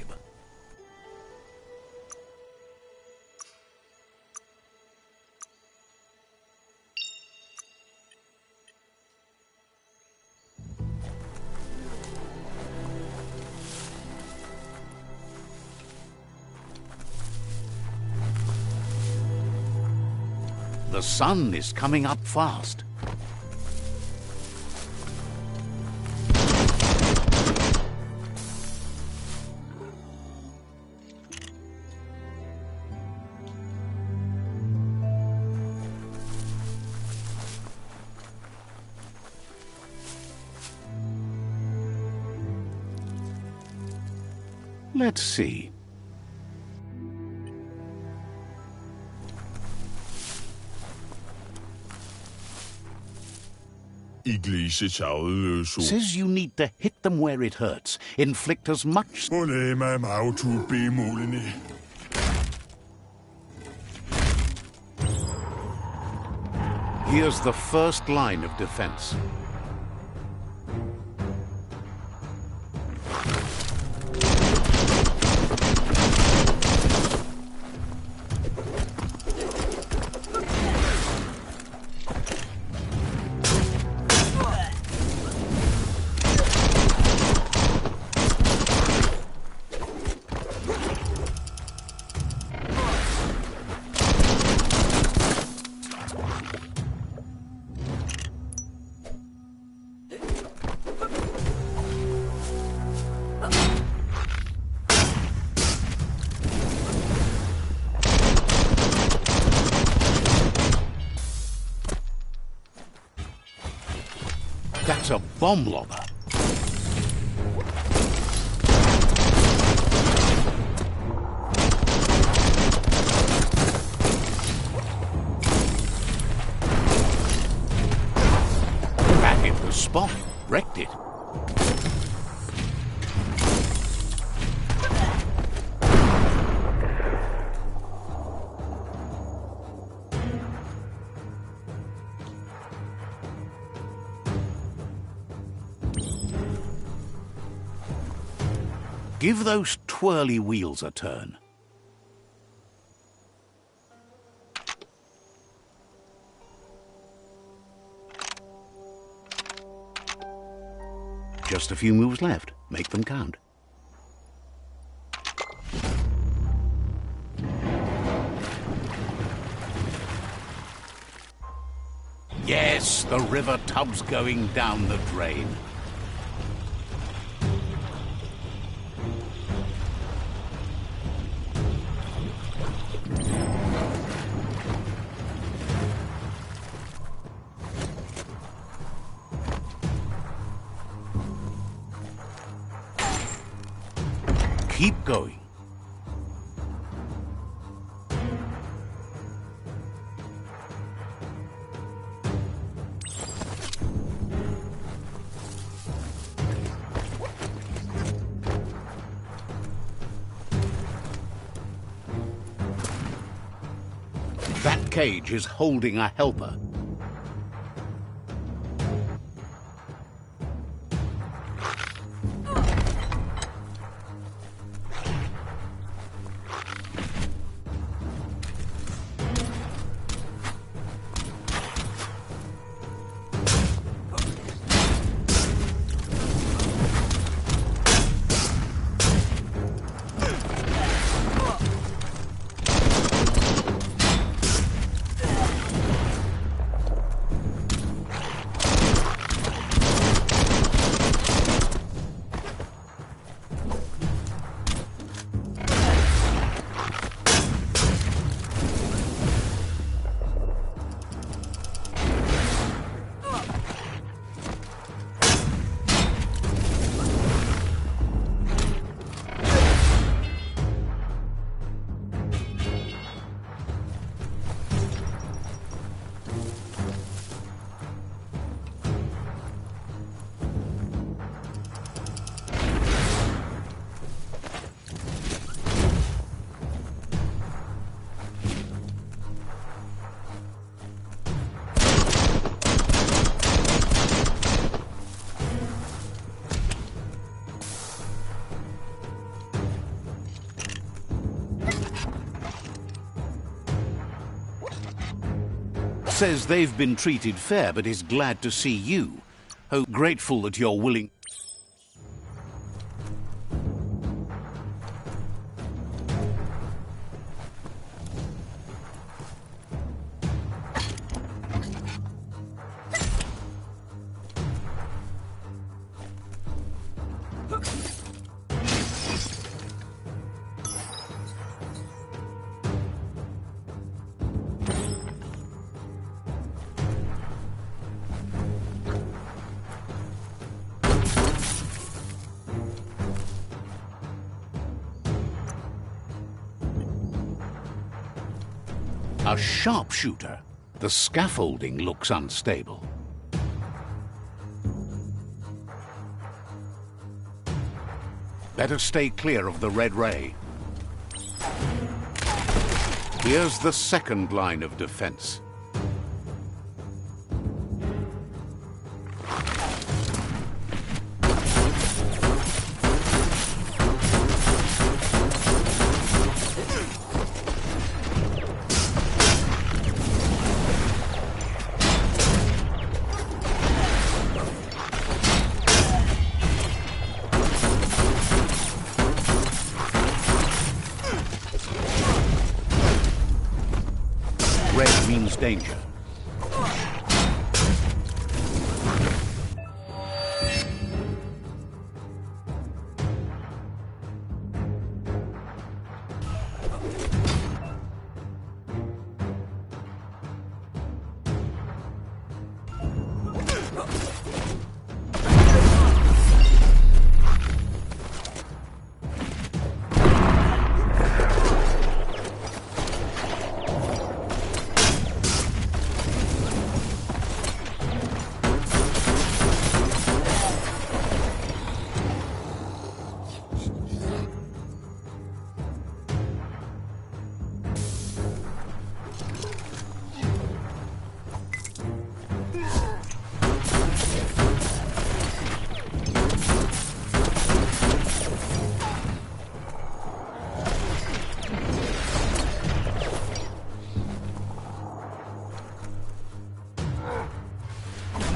The sun is coming up fast. Let's see. Says you need to hit them where it hurts. Inflict as much... Here's the first line of defense. It's a bomb lobber. That hit the spot. Wrecked it. Give those twirly wheels a turn. Just a few moves left. Make them count. Yes, the river tub's going down the drain. Keep going. That cage is holding a helper. Says they've been treated fair, but is glad to see you. Oh, grateful that you're willing. A sharpshooter. The scaffolding looks unstable. Better stay clear of the red ray. Here's the second line of defense. Red means danger.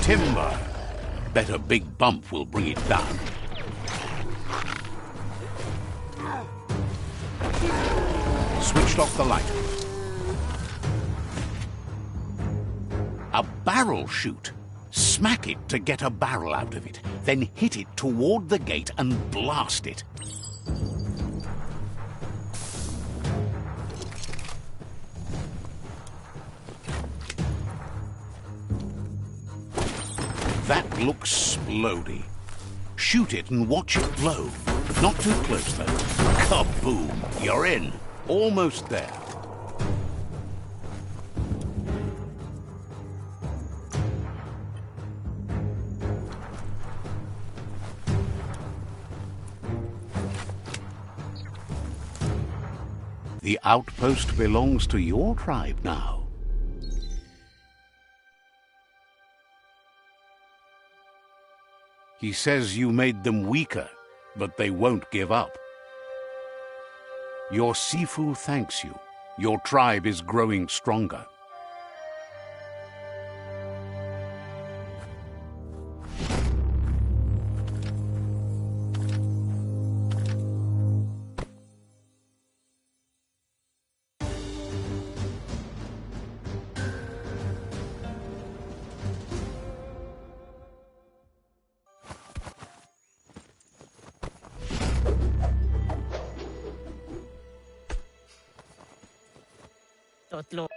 Timber! Bet a big bump will bring it down. Switched off the light. A barrel shoot. Smack it to get a barrel out of it. Then hit it toward the gate and blast it. That looks splody. Shoot it and watch it blow. Not too close, though. Kaboom! You're in. Almost there. The outpost belongs to your tribe now. He says you made them weaker, but they won't give up. Your Sifu thanks you. Your tribe is growing stronger. Totlo.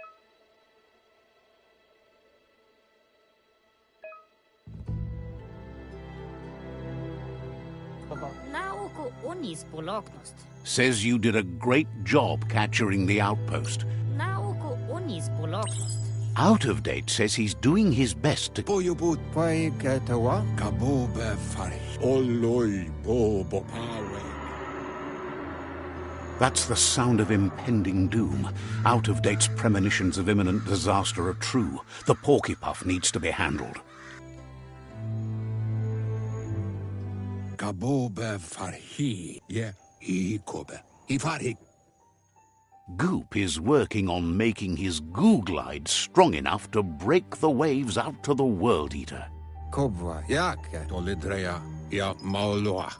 Nauku unis poloknost. Says you did a great job capturing the outpost. Nauku unis poloknost. Out of Date says he's doing his best to... Bojubut pai katawa. Kabobe fari. Oloi bobo pawe. That's the sound of impending doom. Out of Date's premonitions of imminent disaster are true. The porcupine needs to be handled. Kabobe farhi. Yeah, he kobe. He farhi. Goop is working on making his goo glide strong enough to break the waves out to the World Eater. Kobwa yak tolidreya ya maoloa.